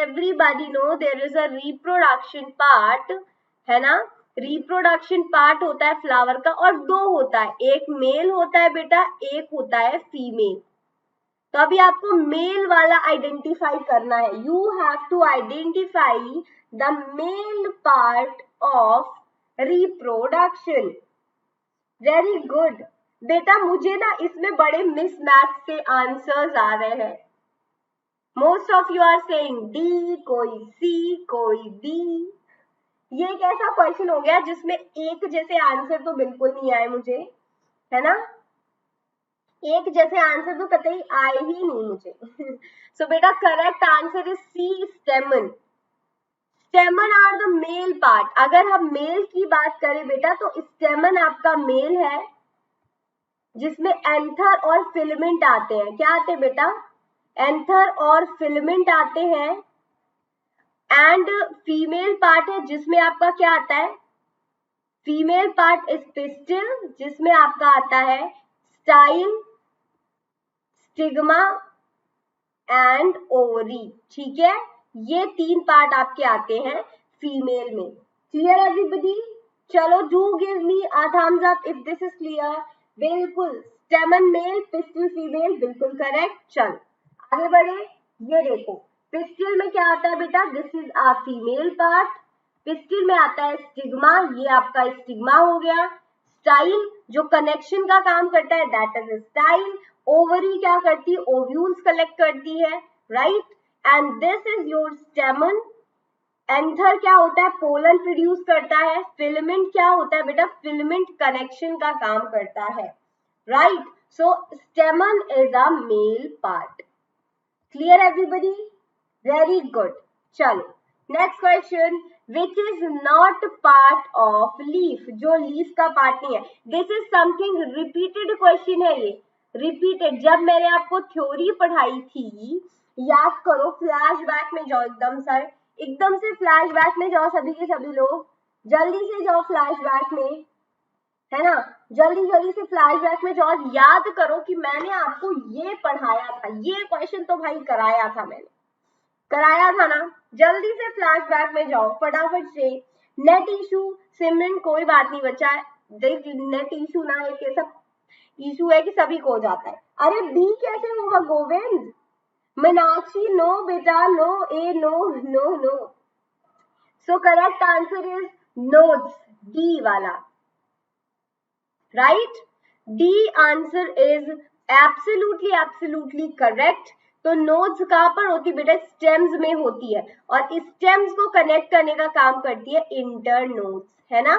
everybody know there is a reproduction part, है ना? Reproduction part होता है फ्लावर का, और दो होता है, एक मेल होता है बेटा, एक होता है फीमेल. तो अभी आपको मेल वाला आइडेंटिफाई करना है. You have to identify the male part of reproduction. Very good बेटा. मुझे ना इसमें बड़े मिसमैच से आंसर्स आ रहे हैं. Most of you are saying D, कोई सी, कोई बी. ये एक ऐसा क्वेश्चन हो गया जिसमें एक जैसे आंसर तो बिल्कुल नहीं आए मुझे, है ना? एक जैसे आंसर तो कतई आए ही नहीं मुझे. सो बेटा correct answer is C, stamen. Stamen are the male part. अगर हम मेल की बात करें बेटा, तो स्टेमन आपका मेल है, जिसमें एंथर और फिलामेंट आते हैं. क्या आते हैं बेटा? एंथर और फिलामेंट आते हैं. एंड फीमेल पार्ट है जिसमें आपका क्या आता है? फीमेल पार्ट इज पिस्टिल, जिसमें आपका आता है स्टाइल, स्टिग्मा एंड ओवरी. ठीक है? ये तीन पार्ट आपके आते हैं फीमेल में. Clear everybody? चलो, do give me a thumbs up if this is clear. बिल्कुल, स्टेमन मेल, पिस्टिल फीमेल, बिल्कुल करेक्ट. चलो आगे बढ़े. ये देखो, पिस्टिल में क्या आता है बेटा? This is a female part. Pistil में आता है स्टिग्मा, ये आपका स्टिग्मा हो गया. स्टाइल जो कनेक्शन का काम करता है, दैट इज स्टाइल. ओवरी क्या करती है? ओव्यूल्स कलेक्ट करती है, right? And this is your स्टेमन. Anther क्या होता है? पोलन प्रोड्यूस करता है. फिलामेंट क्या होता है बेटा? फिलामेंट कनेक्शन का काम करता है, right? So stamen is a male part. Clear everybody? Very good. चलो next question. Which is not part of leaf. जो लीफ का पार्ट नहीं है. This is something repeated question है. ये रिपीटेड, जब मैंने आपको थ्योरी पढ़ाई थी याद करो, फ्लैशबैक में जाओ, एकदम से फ्लैशबैक में जाओ सभी के सभी लोग, जल्दी से जाओ फ्लैशबैक में, है ना, जल्दी जल्दी से फ्लैशबैक में जाओ, याद करो कि मैंने आपको ये पढ़ाया था, ये क्वेश्चन तो भाई कराया था, मैंने कराया था ना। जल्दी से फ्लैशबैक में जाओ फटाफट से। नेट इशू सिमरन कोई बात नहीं बच्चा, देख नेट इशू ना एक ऐसा इशू है कि सभी को हो जाता है। अरे बी कैसे होगा गोविंद? मीनाक्षी नो बेटा, no, A no no no. So correct answer is notes, D वाला, right? D answer is absolutely absolutely correct. तो नोड्स कहां पर होती बेटा? स्टेम्स में होती है, और स्टेम्स को कनेक्ट करने का काम करती है इंटरनोड्स, है ना,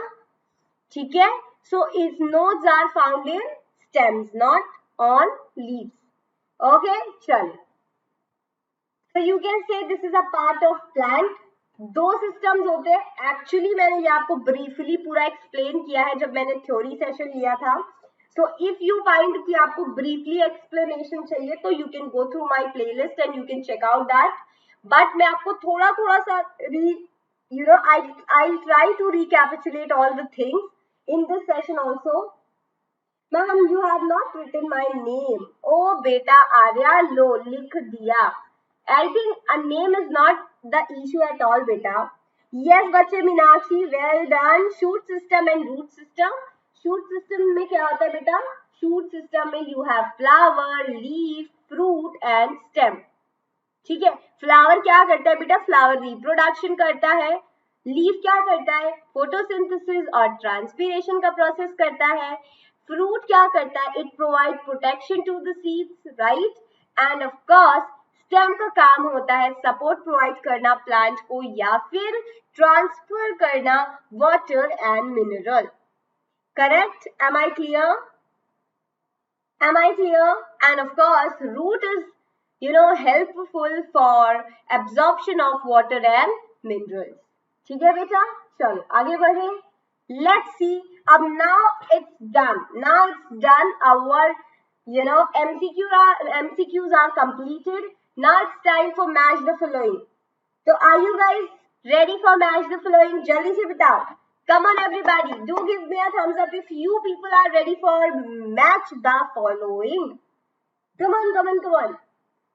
ठीक है। सो इस nodes are found in stems, not on leaves. Okay, चलो, so you can say this is a part of plant। दो सिस्टम्स होते हैं, एक्चुअली मैंने ये आपको ब्रीफली पूरा एक्सप्लेन किया है जब मैंने थ्योरी सेशन लिया था। सो इफ यू फाइंड कि आपको ब्रीफली एक्सप्लेनेशन चाहिए तो you can go through my playlist and you can check out that. But मैं आपको थोड़ा थोड़ा सा I'll try to recapitulate all the things in this session also। Ma'am you have not written my name. ओ बेटा आर्या, लो लिख दिया। I think a name is not the issue at all, beta. Yes, बच्चे, Meenakshi, well done। Shoot system and root system। Shoot system में क्या होता है बेटा? Shoot system में you have flower, leaf, fruit and stem। ठीक है, फ्लावर क्या करता है बेटा? फ्लावर रिप्रोडक्शन करता है। लीफ क्या करता है? फोटोसिंथेसिस और ट्रांसपीरेशन का प्रोसेस करता है। फ्रूट क्या करता है? It provide protection to the seeds, right? And of course stem का काम होता है सपोर्ट प्रोवाइड करना प्लांट को, या फिर ट्रांसफर करना water and mineral. Correct? Am I clear? Am I clear? And of course, root is, helpful for absorption of water and minerals। ठीक है बेटा, चलो आगे बढ़े। Let's see। अब now it's done। Now it's done। Our, MCQs are completed। Now it's time for match the following। So are you guys ready for match the following? जल्दी से बताओ। Come on everybody, do give me a thumbs up if you people are ready for match the following। Come on, come on, come on।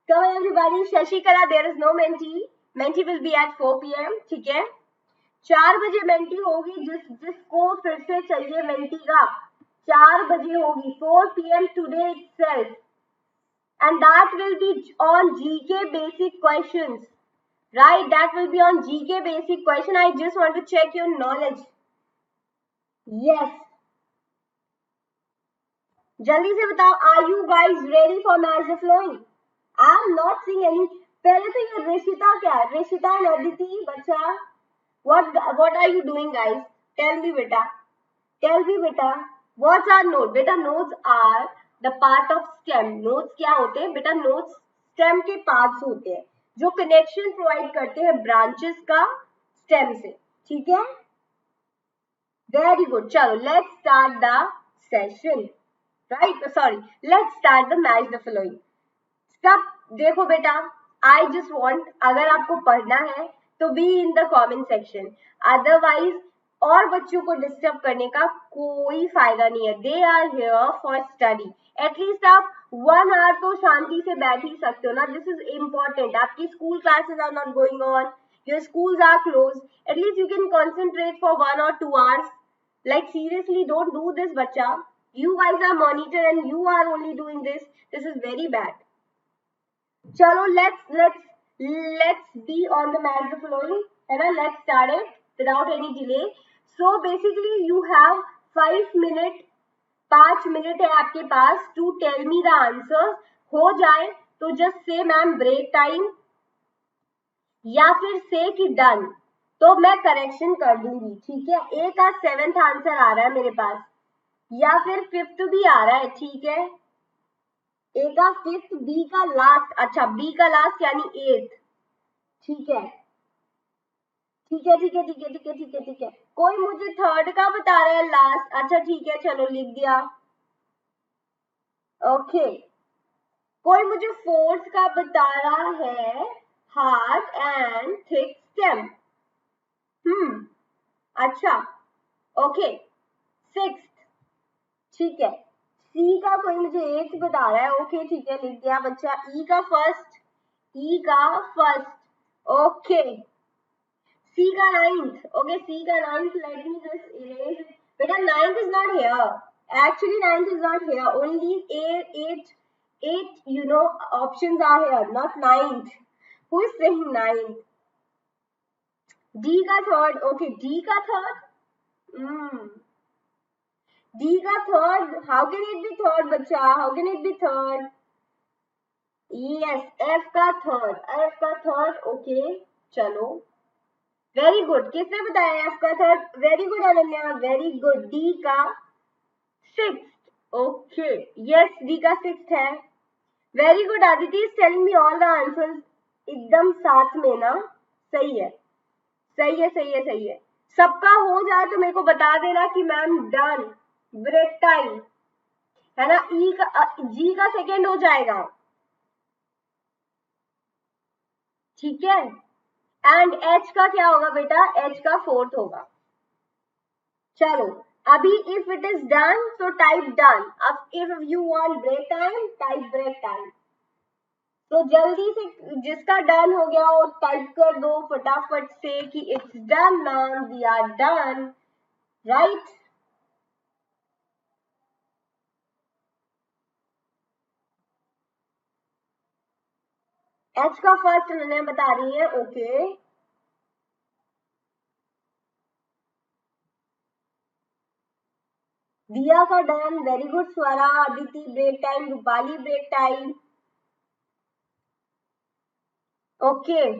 Come on everybody। Shashikala, there is no mentee। Mentee will be at 4 PM, ठीक है? 4 बजे mentee होगी, जिसको फिर से चाहिए mentee का, 4 बजे होगी, 4 PM today itself। And that will be on GK basic questions, right? That will be on GK basic question। I just want to check your knowledge। Yes, जल्दी से बताओ, are you guys ready for match the following? I am not seeing any. पहले तो ये ऋषिता क्या है? Rishita and Aditi बच्चा, what are you doing guys? Tell me बेटा, tell me बेटा, what's our node? बेटा nodes are the part of stem। nodes क्या होते हैं बेटा? nodes stem के parts होते हैं जो कनेक्शन प्रोवाइड करते हैं ब्रांचेस का स्टेम से, ठीक है? Very good. चलो let's start the session, right? Sorry, let's start the match the following. सब देखो बेटा, आई जस्ट वांट, अगर आपको पढ़ना है तो be in the comment section, otherwise और बच्चों को डिस्टर्ब करने का कोई फायदा नहीं है। They are here for study. At least आप 1 आवर तो शांति से बैठ ही सकते हो ना। This is important. आपकी school classes are not going on, your schools are close, at least you can concentrate for 1 or 2 hours। Like seriously, don't do this, bacha। You guys are monitor and you are only doing this। This is very bad। Chalo, let's be on the match the following, है ना? Let's start it without any delay। So basically, you have 5 minutes, 5 minute है आपके पास to tell me the answers। हो जाए तो just say ma'am break time, या फिर say कि done, तो मैं करेक्शन कर दूंगी, ठीक है? ए का 7th आंसर आ रहा है मेरे पास, या फिर 5th भी आ रहा है, ठीक है? ए का 5th, बी का लास्ट, अच्छा बी का लास्ट यानी 8th, ठीक है? ठीक है, ठीक है, ठीक है, ठीक है, ठीक है, ठीक है। कोई मुझे 3rd का बता रहा है लास्ट, अच्छा ठीक है, चलो लिख दिया। ओके, कोई मुझे फोर्स का बता रहा है, हार्ड एंड थिक स्टेम। अच्छा, ओके, 6, ठीक है। सी का कोई मुझे 8 बता रहा है, ओके ठीक है, लिख दिया बच्चा। ई का फर्स्ट, ओके। सी का 9th, ओके, सी का 9th, late me just erase. बेटा 9th is not here, actually 9th is not here, only 8 options are here, not 9th. Who is saying 9th? D का third, okay, D का third, D का third, how can it be third बच्चा, how can it be third? Yes, F का third, okay, चलो, very good. किसने बताया F का third? Very good Ananya, very good. D का 6th, ओके, यस, D का 6th है। Very good. Aditi is telling me all the answers एकदम साथ में ना, सही है, सही है, सही है, सही है। सबका हो जाए तो मेरे को बता देना कि मैम डन, ब्रेक टाइम है ना। ई का, जी का सेकेंड हो जाएगा, ठीक है। एंड एच का क्या होगा बेटा? एच का 4th होगा। चलो अभी इफ इट इज डन तो टाइप डन, अब if you want break time type break time. तो जल्दी से जिसका डन हो गया वो टाइप कर दो फटाफट से कि it's done ma'am, we are done, right. H का फर्स्ट उन्होंने बता रही है, ओके। दिया का done, very good Swara. Aditi break time, Rupali break time, okay,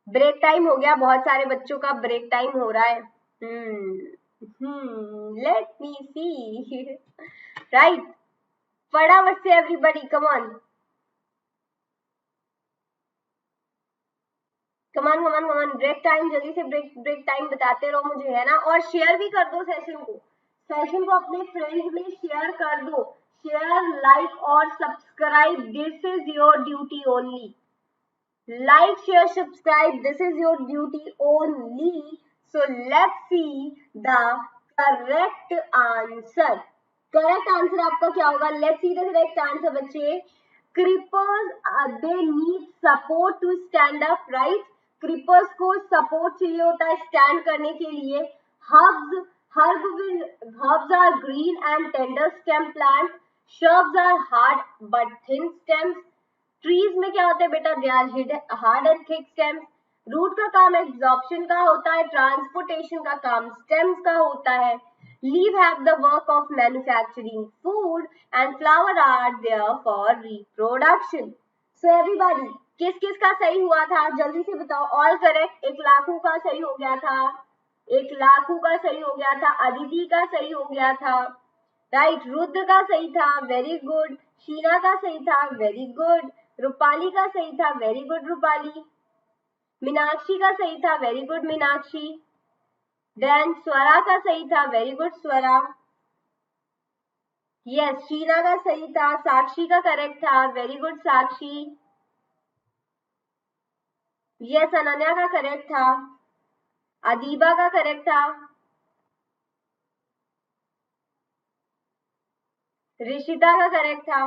break time हो गया। बहुत सारे बच्चों का ब्रेक टाइम हो रहा है। लेट मी सी, राइट, फटाफट से everybody, come on come on come on come on, break time, जल्दी से ब्रेक टाइम बताते रहो मुझे, है ना। और शेयर भी कर दो सेशन को अपने फ्रेंड्स में शेयर कर दो। शेयर, लाइक और subscribe, this is your duty only. Like, share, subscribe, this is your duty only. So let's see the correct answer. Correct answer आपका क्या होगा? Let's see the correct answer बच्चे। Creepers, they need support to stand up, right? Creepers को support चाहिए होता है stand करने के लिए। Herbs are green and tender stem plants. Shrubs are hard but thin stems. Trees में क्या होता है बेटा? They are hard and thick stems. Root का काम एब्जॉर्प्शन का होता है, ट्रांसपोर्टेशन का काम स्टेम्स का होता है। Leave have the work of manufacturing food and flower are there for reproduction. So everybody, किस किस का सही हुआ था जल्दी से बताओ। All correct. एक लाखों का सही हो गया था, एक लाखों का सही हो गया था, अदिति का सही हो गया था, राइट, रुद्र का सही था, वेरी गुड, शीना का सही था, वेरी गुड, रूपाली का सही था, वेरी गुड रूपाली, मीनाक्षी का सही था, वेरी गुड मीनाक्षी, देन स्वरा का सही था, वेरी गुड स्वरा, यस, शीना का सही था, साक्षी का करेक्ट था, वेरी गुड साक्षी, यस, अनन्या का करेक्ट था, अदीबा का करेक्ट था, ऋषिता का करेक्ट था,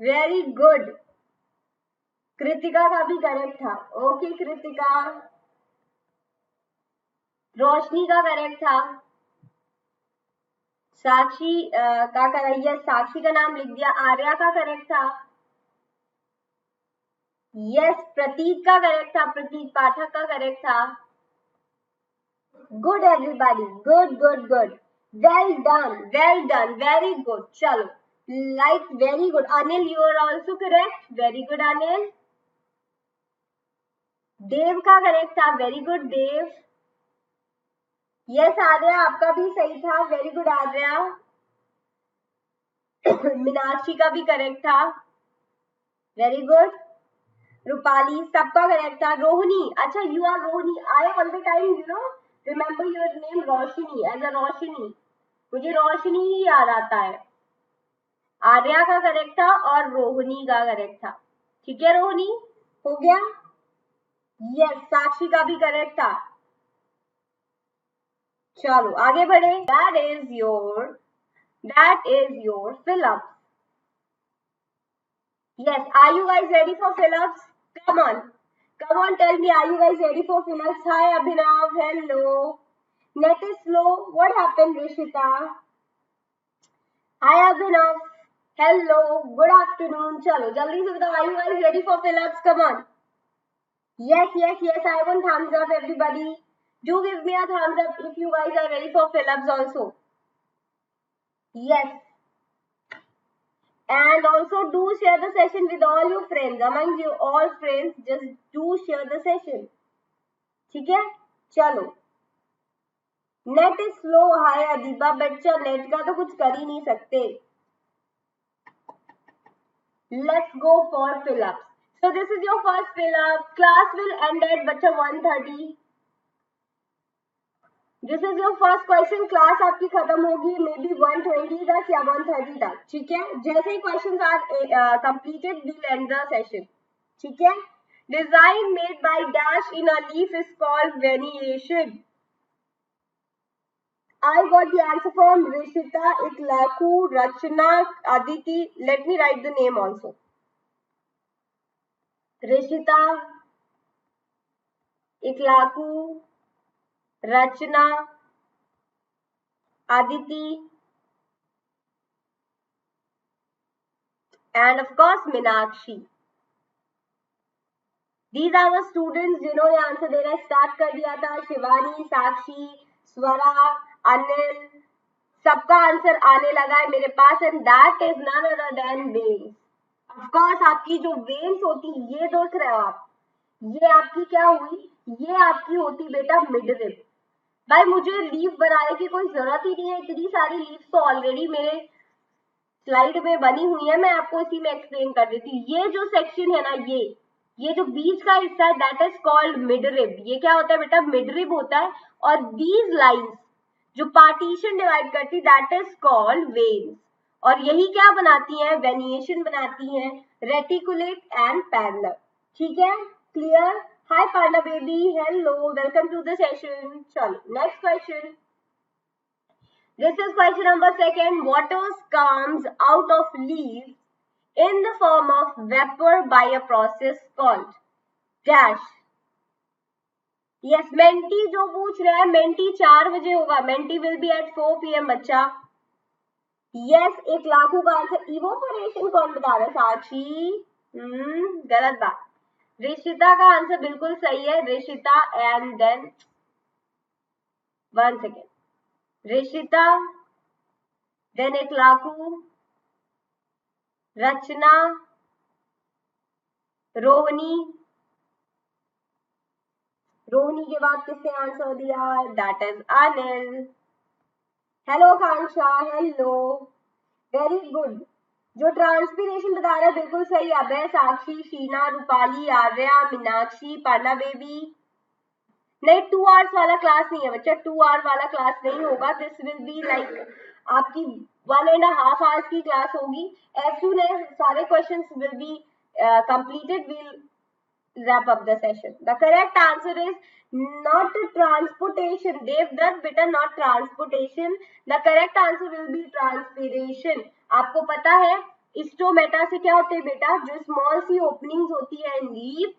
वेरी गुड, कृतिका का भी करेक्ट था, ओके कृतिका, रोशनी का करेक्ट था, साक्षी का करेक्ट, यस साक्षी का नाम लिख दिया, आर्या का करेक्ट था, यस प्रतीक का करेक्ट था, प्रतीक पाठक का करेक्ट था, good everybody, good good good, well done, very good. चलो like very good Anil, you are also correct, very good Anil. Dev का करेक्ट था, very good Dev, yes Arya आपका भी सही था, वेरी गुड आर्या। मीनाक्षी का भी करेक्ट था, वेरी गुड, रूपाली सबका करेक्ट था, रोहिणी, अच्छा you are Rohini, I all the time remember your name Roshni, as a Roshni, मुझे रोशनी ही याद आता है, आर्या का करेक्ट था और रोहिणी का करेक्ट था। ठीक है रोहिणी, हो गया। यस, साक्षी का भी करेक्ट था। चलो आगे बढ़े। That is your fill up. Yes, are you guys ready for fill-ups? Come on, tell me, are you guys ready for fill-ups? Hi, Abhinav, hello. Net is slow. What happened, Rishita? Hi, Abhinav. Hello, good afternoon. Chalo, jaldi se batao, are you guys ready for fill-ups? Come on. Yes, I want thumbs up, everybody. Do give me a thumbs up if you guys are ready for fill-ups also. Yes. And also do share the session with all your friends. Among you all friends, just do share the session. ठीक है, चलो। Net is slow. Hi Adiba, बच्चा net का तो कुछ कर ही नहीं सकते। Let's go for fill up. So this is your first fill up. Class will end at बच्चा 1:30। This is your first question. Class आपकी खत्म होगी मे बी 1:20 तक या 1:30 तक। ठीक है, जैसे ही question are completed will end the session. ठीक है। Design made by dash in a leaf is called venation. I got the answer from Rishita, Iklaku, Rachna, Aditi. Let me write the name also. Rishita, Iklaku, Rachna, Aditi, and of course Meenakshi. These are the students जिन्होंने answer देना start कर दिया था। शिवानी, साक्षी, स्वरा, अनिल, सबका answer आने लगा है मेरे पास। And that is none other than veins. Of course आपकी जो वेन्स होती, ये देख रहे हो आप, ये आपकी क्या हुई, ये आपकी होती बेटा मिडरिप। भाई मुझे लीफ बनाने की कोई जरूरत ही नहीं है, इतनी सारी लीफ तो ऑलरेडी मेरे स्लाइड में बनी हुई है, मैं आपको इसी में एक्सप्लेन कर देती हूँ। ये जो सेक्शन है ना, ये जो बीच का हिस्सा है दैट इज कॉल्ड मिडरिब। ये क्या होता है बेटा, मिडरिब होता है। और दीज लाइंस जो पार्टीशन डिवाइड करती दैट इज कॉल्ड वेन्स। और यही क्या बनाती हैं, वेनिएशन बनाती हैं, रेटिकुलेट एंड पैरेलल। ठीक है, clear. Hi Panda baby, hello, welcome to the session. चलो next question. This is question number 2. Water comes out of leaves in the form of vapor by a process called dash. Yes, Menti जो पूछ रहा है, Menti 4 बजे होगा। Menti will be at 4 PM बच्चा। Yes, एक लाखों का आंसर। इवोपोरेशन कौन बता रहा है, साक्षी? गलत बात। ऋषिता का आंसर बिल्कुल सही है। Rishita and then 1 second. Rishita, then एक लाखू, रचना, रोहिणी। रोहिणी के बाद किसने आंसर दिया, that is Anil. Hello Kanksha, hello, very good. जो ट्रांसपीरेशन बता रहा है बिल्कुल सही। अब है साक्षी, शीना, रूपाली, आर्या, मीनाक्षी, पांडा बेबी। नहीं, 2 आवर्स वाला क्लास नहीं है बच्चा, 2 आवर वाला क्लास नहीं होगा। दिस विल बी लाइक आपकी 1.5 आवर्स की क्लास होगी। एज सून एज सारे questions will be completed, we'll wrap up the session. The correct answer is not transportation. Devdutt beta, not transportation. The correct answer will be transpiration. आपको पता है stomata से क्या होते हैं बेटा, जो स्मॉल सी ओपनिंग्स होती है इन लीव्स,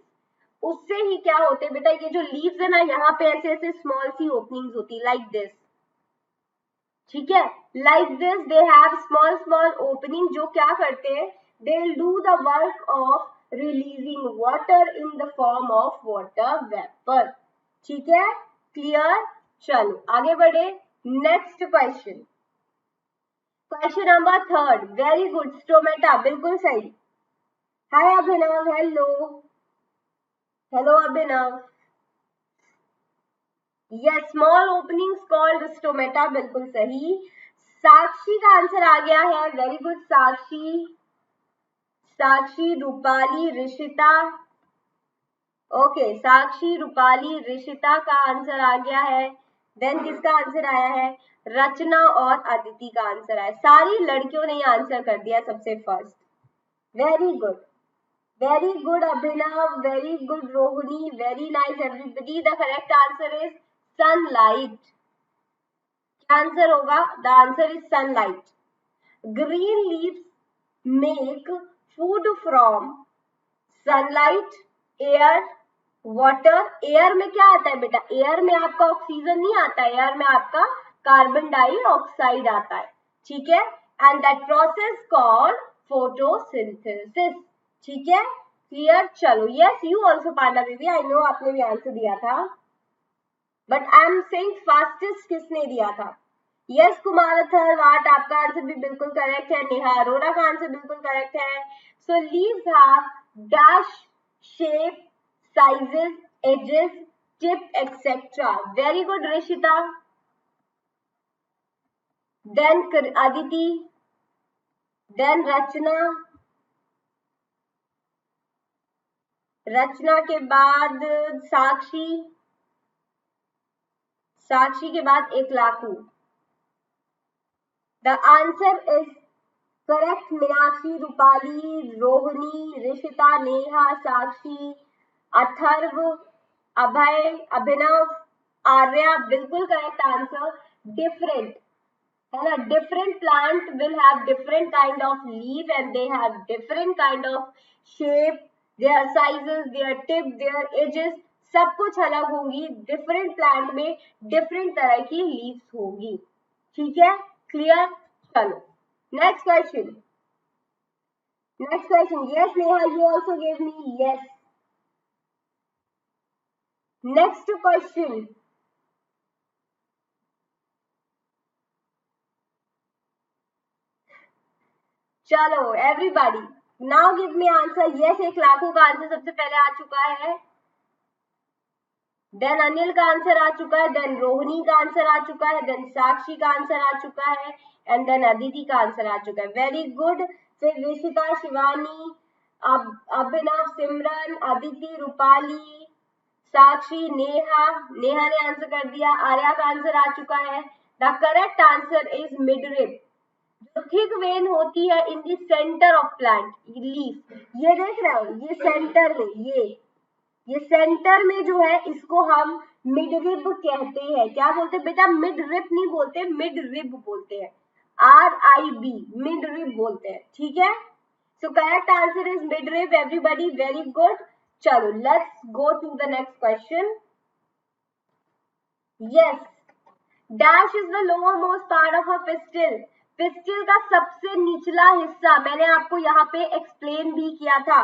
उससे ही क्या होते हैं बेटा, ये जो लीव्स है ना, यहाँ पे ऐसे ऐसे स्मॉल सी ओपनिंग्स होती है लाइक दिस। ठीक है, like this they have small opening, जो क्या करते हैं, they will do the work of releasing water in the form of water vapour. ठीक है, क्लियर। चलो आगे बढ़े। Next question, question number 3। Very good, stomata बिल्कुल सही। Hi Abhinav, hello, hello Abhinav. Yes, small openings called stomata, बिल्कुल सही। साक्षी का आंसर आ गया है, very good Sakshi. Sakshi, Rupali, Rishita. Okay, साक्षी, रूपाली, ऋषिता का आंसर आ गया है। देन किसका आंसर आया है? रचना और अदिति का आंसर आया। सारी लड़कियों ने आंसर कर दिया सबसे first. Very good, very good Abhinav, very good Rohini, very nice everybody. The correct answer is sunlight. क्या आंसर होगा? The answer is sunlight. Green leaves make food from sunlight, air, water. Air में क्या आता है बेटा? Air में आपका oxygen नहीं आता है, एयर में आपका कार्बन डाइऑक्साइड आता है, ठीक है। And that process called photosynthesis, ठीक है, क्लियर। चलो, yes you also Panda baby, I know आपने भी आंसर दिया था, but I am saying fastest किसने दिया था? यस कुमार अथर्वाट, आपका आंसर भी बिल्कुल करेक्ट है। नेहा अरोरा का आंसर बिल्कुल करेक्ट है। So leaves have dash shape, sizes, edges, tip etcetera. Very good Rishita. Then Aditi, then Rachna, Rachna के बाद साक्षी, साक्षी के बाद एक Lakhu. The answer is correct Meenakshi, Rupali, Rohini, Rishita, Neha, Sakshi, Atharva, Abhay, Abhinav, Arya, बिल्कुल करेक्ट आंसर। डिफरेंट है ना, different plant will have different kind of leave and they have different kind of shape, their sizes, their tip, their edges, सब कुछ अलग होंगी। डिफरेंट प्लांट में डिफरेंट तरह की लीव्स होगी, ठीक है, क्लियर। चलो next question, next question. Yes Neha, you also give me yes. Next question, चलो everybody now give me answer. Yes, एक लाखों का आंसर सबसे पहले आ चुका है, देन अनिल का आंसर आ चुका है, देन रोहिणी का आंसर आ चुका है, देन साक्षी का आंसर आ चुका है, एंड देन अदिति का आंसर आ चुका है। Very good. फिर ऋषिता, शिवानी, अभिनव, सिमरन, अदिति, रूपाली, साक्षी, नेहा, नेहा ने आंसर कर दिया, आर्या का आंसर आ चुका है। The correct answer is midrib. जो थिक वेन होती है in the centre of plant leaf, ये देख रहे हो, ये सेंटर में, ये सेंटर में जो है इसको हम मिड रिब कहते हैं। क्या बोलते हैं बेटा? मिड रिब नहीं बोलते, मिड रिब बोलते हैं, RIB, मिड रिब बोलते हैं, ठीक है। So correct answer is midrib everybody, very good. चलो let's go to the next question. Yes, dash is the lower most part of a pistil. Pistil का सबसे निचला हिस्सा मैंने आपको यहाँ पे एक्सप्लेन भी किया था,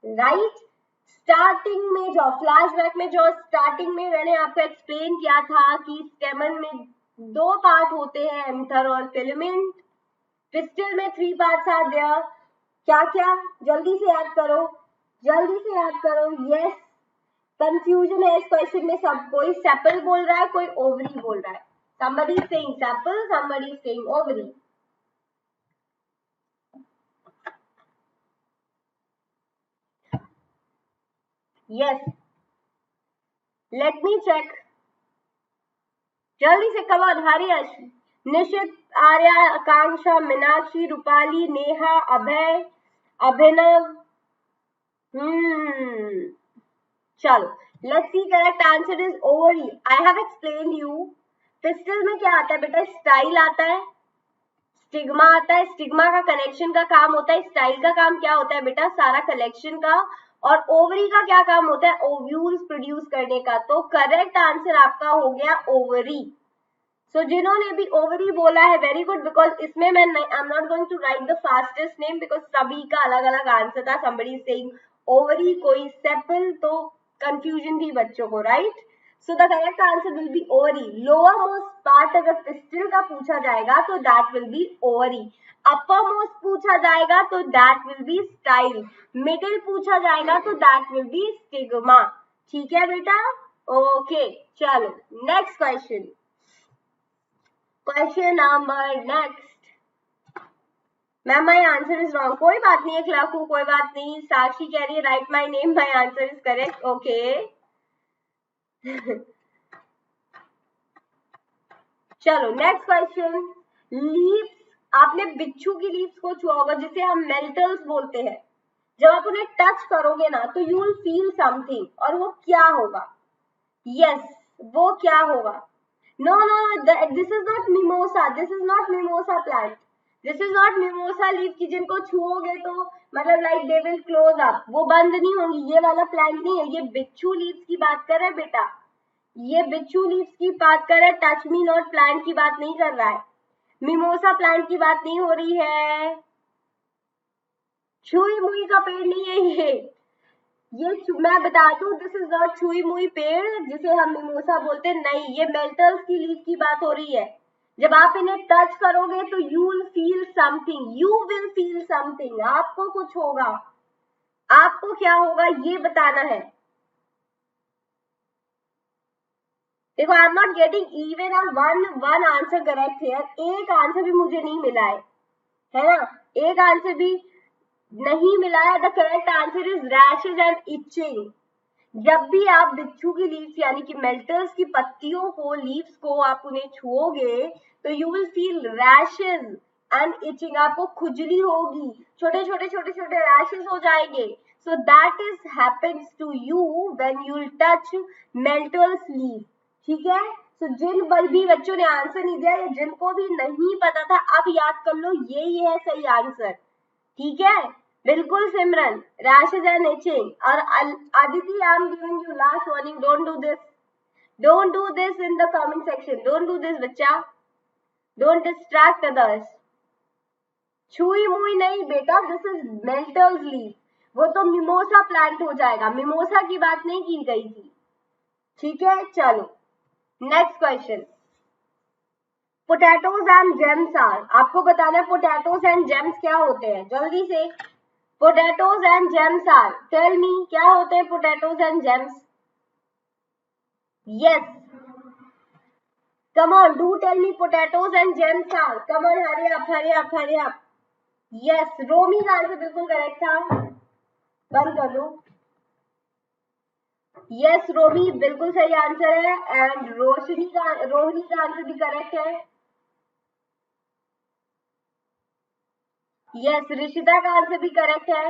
राइट। स्टार्टिंग में जो फ्लैशबैक में जो स्टार्टिंग में मैंने आपको एक्सप्लेन किया था कि स्टेमन में दो पार्ट होते हैं, एंथर और फिलामेंट। पिस्टिल में 3 पार्ट्स आर देयर। क्या क्या? जल्दी से याद करो, जल्दी से याद करो। यस, कंफ्यूजन है इस क्वेश्चन में, सब कोई सेपल बोल रहा है, कोई ओवरी बोल रहा है। somebody is saying sepal, somebody is saying ovary. Yes, let me check. जल्दी से, come on, hurry up. निशित, आर्या, आकांक्षा, मीनाक्षी, रूपाली, नेहा, अभय, अभिनव। चलो let's see, correct answer is ovary. I have explained you. Pistil में क्या आता है बेटा? स्टाइल आता है, स्टिग्मा आता है। स्टिग्मा का कनेक्शन का काम होता है, स्टाइल का काम क्या होता है बेटा? सारा कलेक्शन का। और ओवरी का क्या काम होता है? ओव्यूल्स प्रोड्यूस करने का। तो करेक्ट आंसर आपका हो गया ओवरी। सो जिन्होंने भी ओवरी बोला है, वेरी गुड, बिकॉज इसमें मैं I am not going to write the fastest name because सभी का अलग अलग आंसर था। somebody is saying ओवरी, कोई सेपल, तो कंफ्यूजन थी बच्चों को, right. So the correct answer will be ovary. Lower most part अगर पिस्टिल का पूछा जाएगा तो that will be ovary. Upper most पूछा जाएगा तो that will be style. Middle पूछा जाएगा तो दैट विल बी स्टिग्मा, ठीक है बेटा। ओके, चलो next question. Question number next. Ma'am my answer is wrong. कोई बात नहीं, एक लाखों, कोई बात नहीं। साक्षी कह रही है right my name, my answer is correct. Okay चलो नेक्स्ट क्वेश्चन, लीव्स, आपने बिच्छू की लीव्स को छुआ होगा जिसे हम मेल्टल्स बोलते हैं। जब आप उन्हें टच करोगे ना तो यू विल फील समथिंग, और वो क्या होगा? यस, वो क्या होगा? No no, this is not mimosa, this is not mimosa plant, this is not mimosa leaf की जिनको छुओगे तो मतलब like they will close up, वो बंद नहीं होंगी, ये वाला प्लांट नहीं है, ये बिच्छू लीव्स की बात कर रहा है बेटा, ये बिच्छू लीव्स की बात कर रहा है, टच मी नॉट प्लांट की बात नहीं कर रहा है, मिमोसा प्लांट की बात नहीं हो रही है, छुई मुई का पेड़ नहीं है ये मैं बता दूं, दिस इज नॉट छुई मुई पेड़ जिसे हम मिमोसा बोलते हैं, नहीं, ये मेल्टल्स की लीफ की बात हो रही है। जब आप इन्हें टच करोगे तो you will feel something, you will feel something, आपको कुछ होगा, आपको क्या होगा ये बताना है। देखो, आई am not getting even a one answer correct है, एक आंसर भी मुझे नहीं मिला है ना, एक आंसर भी नहीं मिला है। The correct answer is rashes and etching. जब भी आप बिच्छू की लीव्स यानी कि मेल्टल्स की पत्तियों को, लीव्स को आप उन्हें छुओगे तो you will feel rashes and etching, आपको खुजली होगी, छोटे छोटे छोटे छोटे रैशेज हो जाएंगे। So that is happens to you when you will touch nettles leave, ठीक है। तो जिन भी बच्चों ने आंसर नहीं दिया या जिनको भी नहीं पता था, अब याद कर लो, यही है सही आंसर, ठीक है। बिल्कुल सिमरन, रैशेज एंड इचिंग। और Aditi, I am giving you last warning, don't do this, don't do this in the comment section, don't do this बच्चा, डोंट डिस्ट्रैक्ट अदर्स। छुई मुई नहीं बेटा, दिस इज मेल्टल्स लीफ, वो तो मिमोसा प्लांट हो जाएगा, मिमोसा की बात नहीं की गई थी, ठीक है। चलो next question, potatoes and gems are, आपको बताना है पोटैटोज एंड जेम्स क्या होते हैं, जल्दी से। Potatoes and gems are, tell me क्या होते हैं potatoes and gems? Yes, come on, do tell me potatoes and gems are, come on, hurry up hurry up hurry up. Yes, Romi का answer बिल्कुल करेक्ट था, बंद कर दो। यस रोमी, बिल्कुल सही आंसर है, एंड रोहिणी का आंसर भी करेक्ट है। यस, ऋषिता का आंसर भी करेक्ट है।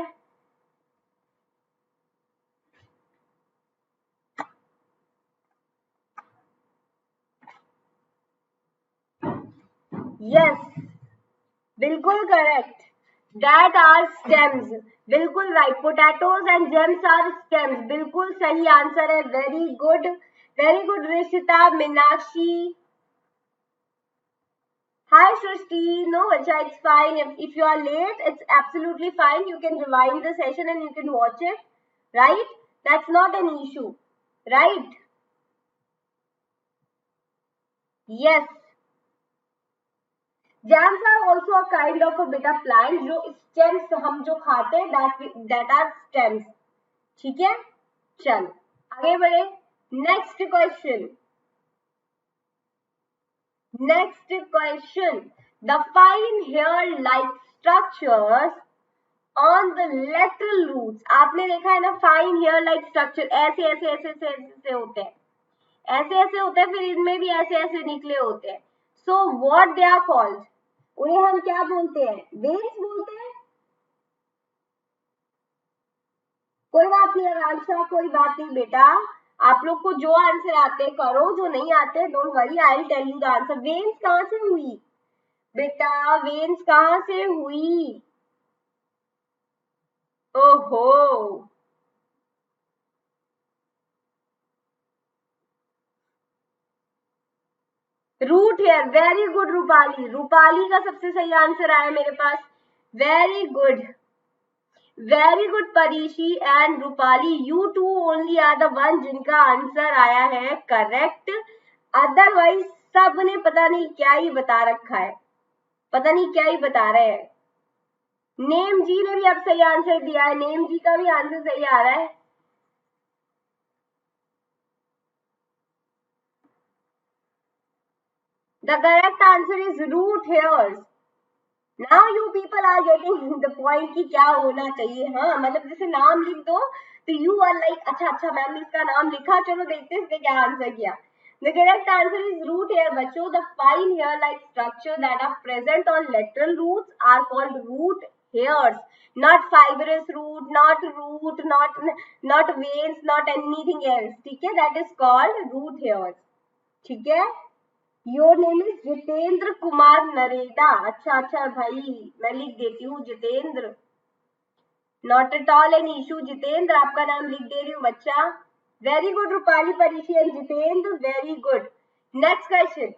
यस, बिल्कुल करेक्ट, दैट आर स्टेम्स, बिल्कुल right, potatoes and gems are stems, बिल्कुल सही आंसर है, very good Rishita, Meenakshi. Hi Shrishti, no bacha, it's fine. If you are late, it's absolutely fine. You can rewind the session and you can watch it, right? That's not an issue, right? Yes. Jams are also a kind of a beta plant जो stems हम जो खाते हैं that are stems, ठीक है। चल आगे बढ़े, next question, the fine hair like structures on the lateral roots, आपने देखा है ना, फाइन हेयर लाइक स्ट्रक्चर, ऐसे ऐसे ऐसे ऐसे ऐसे होते हैं, ऐसे ऐसे होते हैं, फिर इनमें भी ऐसे ऐसे निकले होते हैं। So what they are called, उन्हें हम क्या बोलते हैं? वेन्स बोलते हैं। कोई बात नहीं आकांक्षा, कोई बात नहीं बेटा, आप लोग को जो आंसर आते करो, जो नहीं आते don't worry, I will tell you the answer. Veins कहाँ से हुई बेटा, वेन्स कहाँ से हुई? ओहो, root hair, very good Rupali, Rupali का सबसे सही आंसर आया मेरे पास, very good Parishi and Rupali, you two only are the one जिनका आंसर आया है करेक्ट, अदरवाइज सब ने पता नहीं क्या ही बता रखा है, पता नहीं क्या ही बता रहे हैं। नेम जी ने भी अब सही आंसर दिया है, नेम जी का भी आंसर सही आ रहा है। The correct answer is root hairs. Now you people are getting the point कि क्या होना चाहिए। हाँ, मतलब जैसे नाम लिख दो तो you are like अच्छा मैम ने इसका नाम लिखा, चलो देखते हैं इसने क्या आंसर किया। The correct answer is root hair, बच्चों. The fine hair-like structure that are present on lateral roots are called root hairs. Not fibrous root, not veins, not anything else. ठीक है? That is called root hairs. ठीक है? Your name is Jitendra Kumar नरेदा. अच्छा भाई, मैं लिख देती हूँ Jitendra. Not at all an issue, Jitendra. आपका नाम लिख दे रही हूँ बच्चा. Very good, Rupali, Parishi and Jitendra. Very good. Next question.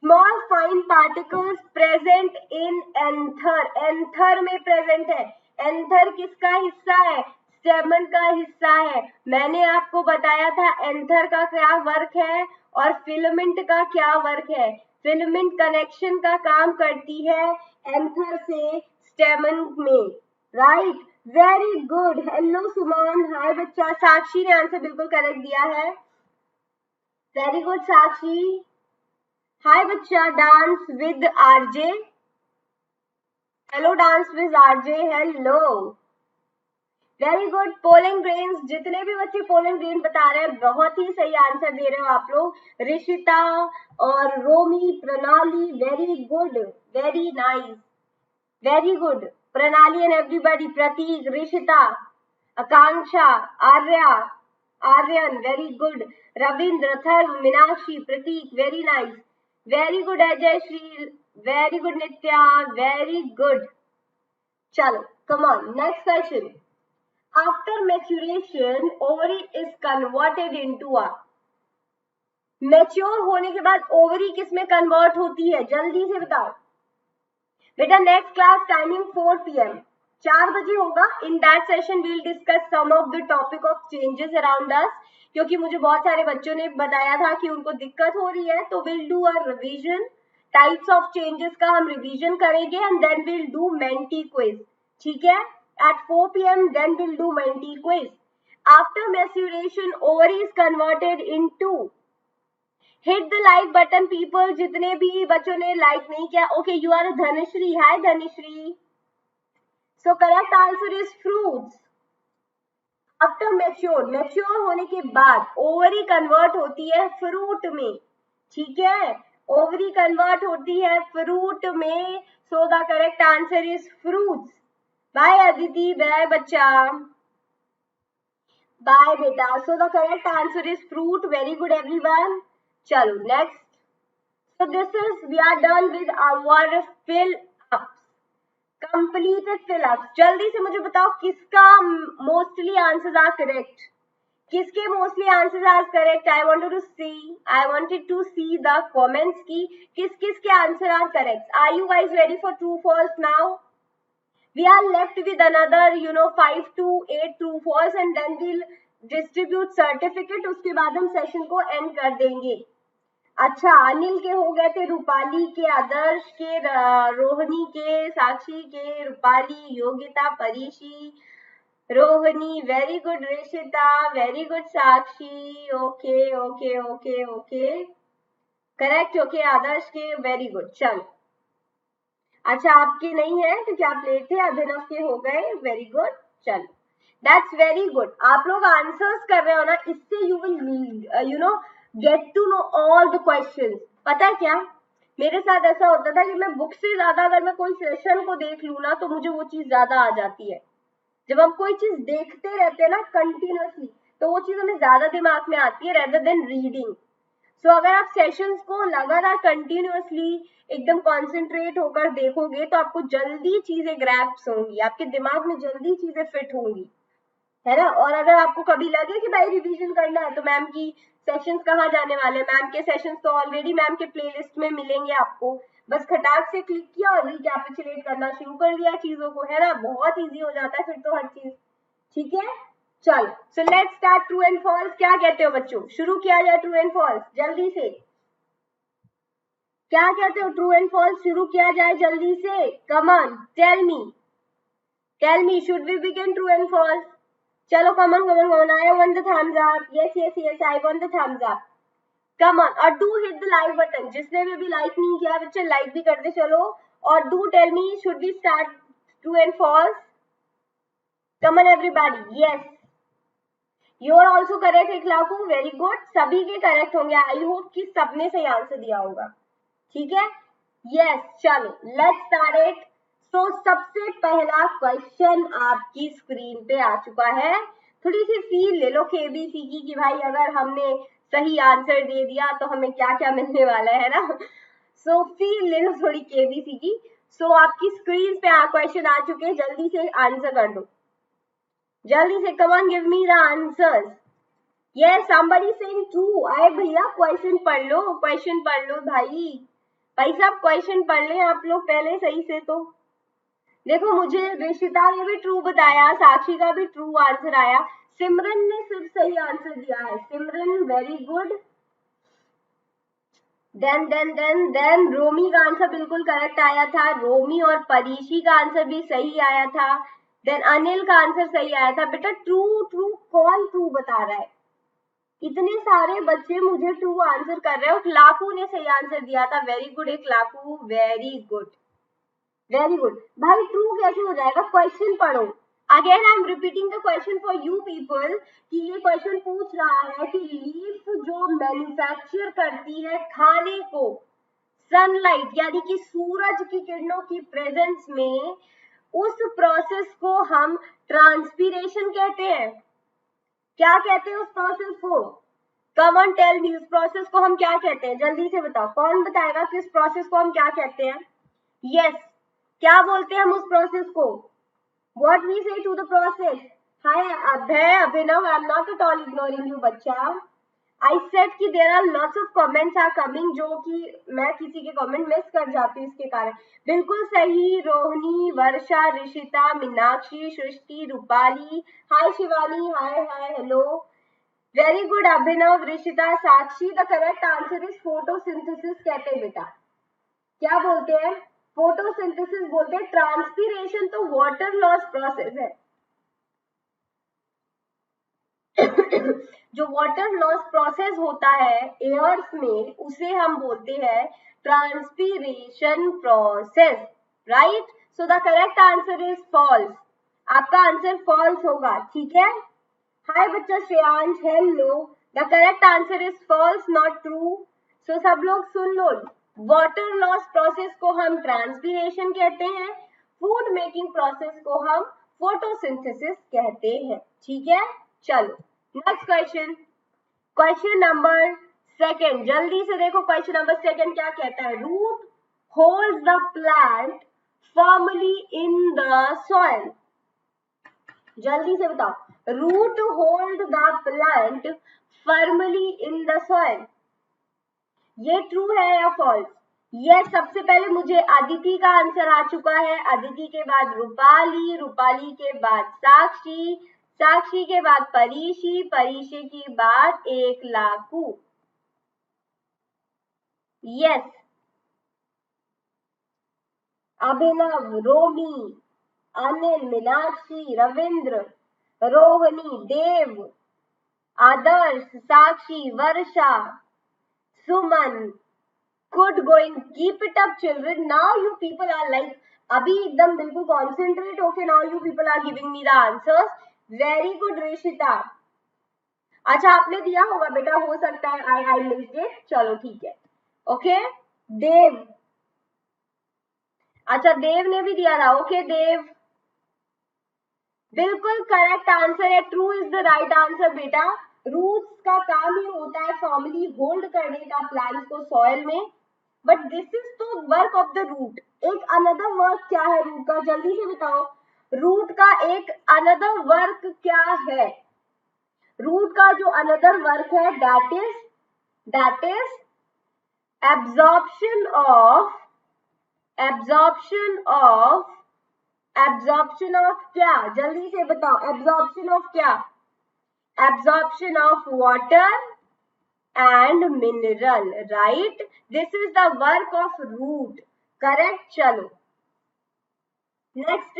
Small fine particles present in anther. Anther में present है. Anther किसका हिस्सा है? स्टेमन का हिस्सा है. मैंने आपको बताया था anther का क्या वर्क है और फिलामेंट का क्या वर्क है. फिलामेंट कनेक्शन का काम करती है anther से स्टेमन में. Right, very good. हेलो सुमान, हाय बच्चा. साक्षी ने आंसर बिल्कुल करेक्ट दिया है. वेरी गुड साक्षी. हाय बच्चा. Dance with RJ. Hello dance with RJ. Hello, very good. Pollen grains. जितने भी बच्चे पोलन ग्रेन बता रहे हैं बहुत ही सही आंसर दे रहे हो आप लोग. ऋषिता और Romi, Pranali. Very good, very nice, very good. Pranali and everybody. Prateek, Rishita, Akanksha, Aryan. Very good. Ravindra, Tharv, Meenakshi, Prateek. Very nice, very good. Ajay Shri. Very good. Nitya. Very good. चलो, come on. Next question. After maturation ovary is converted into a. Mature होने के बाद ovary किस में convert होती है? जल्दी से बताओ बेटा. नेक्स्ट क्लास टाइमिंग 4 PM, 4 बजे होगा. In that session we will discuss some of the topic of changes around us, क्योंकि मुझे बहुत सारे बच्चों ने बताया था कि उनको दिक्कत हो रही है. तो will do a revision. Types of changes का हम रिवीजन करेंगे and then will do Menti quiz. ठीक है? At 4 PM then will do Menti quiz. After maturation ovary is converted into. Hit the like button people. जितने भी बच्चों ने like नहीं किया. Okay, you are Dhanashree. Hi Dhanashree. So correct answer is fruits. After mature होने के बाद ओवरी कन्वर्ट होती है फ्रूट में. ठीक है? ओवरी कन्वर्ट होती है फ्रूट में. So the correct answer is fruits. Bye Aditi. Bye बच्चा. बाय बेटा. So the correct answer is fruit. Very good everyone. चलो next. So this is, we are done with our fill ups. Completed fill ups. जल्दी से मुझे बताओ किसका mostly answers are correct. किसके mostly answers are correct? I wanted to see the comments की किस के answer are correct. Are you guys ready for true false now? We are left with another 5 to 8 true false and then we'll distribute certificate. उसके बाद हम session को and कर देंगे. अच्छा, अनिल के हो गए थे, रूपाली के, आदर्श के, रोहिणी के, साक्षी के, Rupali, Yogita, Parishi, Rohini. Very good. Rishita. Very good. Sakshi. Okay okay okay okay, correct. Okay, Adarsh के. Very good. चलो, अच्छा आपके नहीं है क्योंकि आप लेट थे. अभिनव के हो गए. Very good. चलो, दैट्स वेरी गुड. आप लोग आंसर्स कर रहे हो ना, इससे you will get to know all the questions. पता है क्या, मेरे साथ ऐसा होता था कि मैं बुक से ज्यादा अगर मैं कोई सेशन को देख लूँ ना तो मुझे वो चीज ज्यादा आ जाती है. जब हम कोई चीज देखते रहते हैं ना कंटिन्यूअसली तो वो चीज हमें ज्यादा दिमाग में आती है रेदर देन रीडिंग. सो अगर आप सेशंस को लगातार कंटिन्यूअसली एकदम कॉन्सेंट्रेट होकर देखोगे तो आपको जल्दी चीजें ग्रैप्स होंगी, आपके दिमाग में जल्दी चीजें फिट होंगी, है ना. और अगर आपको कभी लगे कि भाई रिवीजन करना है तो मैम की सेशंस कहाँ जाने वाले. मैम के सेशंस तो ऑलरेडी मैम के प्लेलिस्ट में मिलेंगे आपको. बस खटाक से क्लिक किया और रिकैपिचुलेट करना शुरू कर दिया चीजों को, है ना. बहुत इजी हो जाता है फिर तो हर चीज. ठीक है, चलो. So let's start true and false. क्या कहते हो बच्चों, शुरू किया जाए ट्रू एंड फॉल्स जल्दी से. क्या कहते हो, ट्रू एंड फॉल्स शुरू किया जाए जल्दी से. Come on, tell me, should we begin true and false? चलो, come on, I want the thumbs up. Yes, I want the thumbs up. Come on, और do hit the like button. जिसने भी like नहीं किया बच्चे like भी कर दे. चलो, और do tell me, should we start true and false? Come on everybody. Yes. You are also correct 1 लाख। वेरी गुड, सभी के करेक्ट होंगे। आई होप कि सबने सही आंसर दिया होगा। ठीक है, यस चलो लेट्स स्टार्ट इट। तो सबसे पहला क्वेश्चन आपकी स्क्रीन पे आ चुका है। थोड़ी सी फील ले लो केबीसी की कि भाई अगर हमने सही आंसर दे दिया तो हमें क्या क्या मिलने वाला है ना। सो फील ले लो थोड़ी केबीसी की। सो आपकी स्क्रीन पे क्वेश्चन आ चुके हैं, जल्दी से आंसर कर दो, जल्दी से। Come on give me the answers. Yes somebody saying true। आए भैया क्वेश्चन पढ़ लो, क्वेश्चन पढ़ लो भाई। भाई साहब क्वेश्चन पढ़ लें आप लोग पहले सही से। तो देखो मुझे ऋषिता ने भी ट्रू बताया, साक्षी का भी ट्रू आंसर आया, सिमरन ने सिर्फ सही आंसर दिया है। सिमरन वेरी गुड। देन रोमी का आंसर बिल्कुल करेक्ट आया था। रोमी और परीशी का आंसर भी सही आया था। देन अनिल का आंसर सही आया था। बेटा ट्रू ट्रू कौन ट्रू बता रहा है? इतने सारे बच्चे मुझे ट्रू आंसर कर रहे हो। एक लाखू ने सही आंसर दिया था। वेरी गुड एक लाखू, वेरी गुड वेरी गुड। भाई ट्रू कैसे हो जाएगा? क्वेश्चन पढ़ो। Again I am repeating the question for you people कि ये क्वेश्चन पूछ रहा है कि लीफ जो मैन्युफैक्चर करती है खाने को सनलाइट यानी कि सूरज की किरणों की प्रेजेंस में, उस प्रोसेस को हम ट्रांसपीरेशन कहते हैं। क्या कहते हैं उस प्रोसेस को? कम ऑन टेल मी, उस प्रोसेस को हम क्या कहते हैं? जल्दी से बताओ, कौन बताएगा कि उस प्रोसेस को हम क्या कहते हैं? यस क्या बोलते हैं हम उस प्रोसेस को? What we say to the process? Hi Abhay, Abhinav, I am not at all ignoring you बच्चा। आई सेड कि there are lots of comments are coming, जो कि मैं किसी के कमेंट मिस कर जाती हूँ इसके कारण। बिल्कुल सही Rohini, Varsha, Rishita, Meenakshi, Srishti, Rupali, hi Shivani, hi hi hello, very good Abhinav, Rishita, Sakshi. The correct answer is photosynthesis कहते हैं बेटा। क्या बोलते हैं? फोटोसिंथेसिस बोलते हैं। ट्रांसपीरेशन तो वाटर लॉस प्रोसेस है। जो वाटर लॉस प्रोसेस होता है एयर्स में, उसे हम बोलते हैं transpiration process, right? So the correct answer is false. आपका आंसर फॉल्स होगा, ठीक है? हाय बच्चा Shreyansh, hello. The correct answer is false not true. So सब लोग सुन लो, वाटर लॉस प्रोसेस को हम ट्रांसपीरेशन कहते हैं, फूड मेकिंग प्रोसेस को हम फोटोसिंथेसिस कहते हैं, ठीक है? चलो next question, question number second. जल्दी से देखो क्वेश्चन नंबर सेकेंड क्या कहता है? Root holds the plant firmly in the soil. जल्दी से बताओ, root hold the plant firmly in the soil. ये ट्रू है या फॉल्स? ये सबसे पहले मुझे अदिति का आंसर आ चुका है। अदिति के बाद रूपाली, रूपाली के बाद साक्षी, साक्षी के बाद परीशी, परीशी के बाद एक लाखू। Yes Abhinav, Romi, Anil, Meenakshi, Ravindra, Rohini, Dev, Adarsh, Sakshi, Varsha, Suman, good going, keep it up children. Now you people are like, अभी एकदम बिल्कुल कॉन्सेंट्रेट होके now you people are giving me the answers. Very good Rishita. अच्छा आपने दिया होगा बेटा, हो सकता है आई मिस्ड इट। चलो ठीक है, ओके। देव, अच्छा देव ने भी दिया था। ओके देव, बिल्कुल करेक्ट आंसर है। True is the right answer बेटा। रूट्स का काम ही होता है फॉर्मली होल्ड करने का प्लांट्स को सॉइल में, बट दिस इज तो वर्क ऑफ द रूट। एक अनदर वर्क क्या है रूट का? जल्दी से बताओ, रूट का एक अनदर वर्क क्या है? रूट का जो अनदर वर्क है दैट इज एब्जॉर्प्शन ऑफ क्या? जल्दी से बताओ, एब्जॉर्प्शन ऑफ क्या? Absorption of water and mineral, right? This is the work of root, correct? चलो next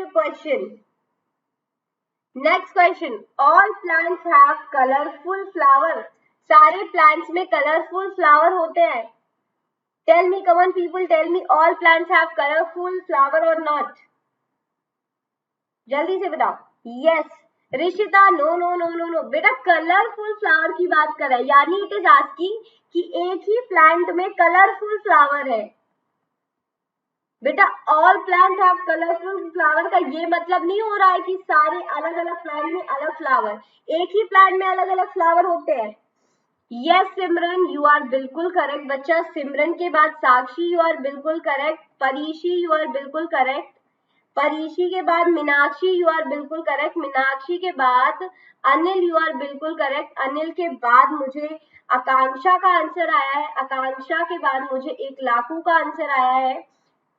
question, all plants have colorful flower। सारे plants में colorful flower होते हैं। tell me, come on people, tell me, all plants have colorful flower or not? जल्दी से बताओ। yes Rishita no no no no no बेटा, colourful flower की बात कर रहा है, यानी इट इज आस्किंग कि एक ही प्लांट में कलरफुल फ्लावर है। बेटा all plant have colourful flower का ये मतलब नहीं हो रहा है कि सारे अलग अलग प्लांट में अलग फ्लावर, एक ही प्लांट में अलग अलग फ्लावर होते हैं। यस सिमरन, यू आर बिल्कुल करेक्ट बच्चा। सिमरन के बाद साक्षी, यू आर बिल्कुल करेक्ट। परीशी, यू आर बिल्कुल करेक्ट। परीशी के बाद मीनाक्षी, यू आर बिल्कुल करेक्ट। मीनाक्षी के बाद अनिल, यू आर बिल्कुल करेक्ट। अनिल के बाद मुझे आकांक्षा का आंसर आया है। आकांक्षा के बाद मुझे एक लाखू का आंसर आया है।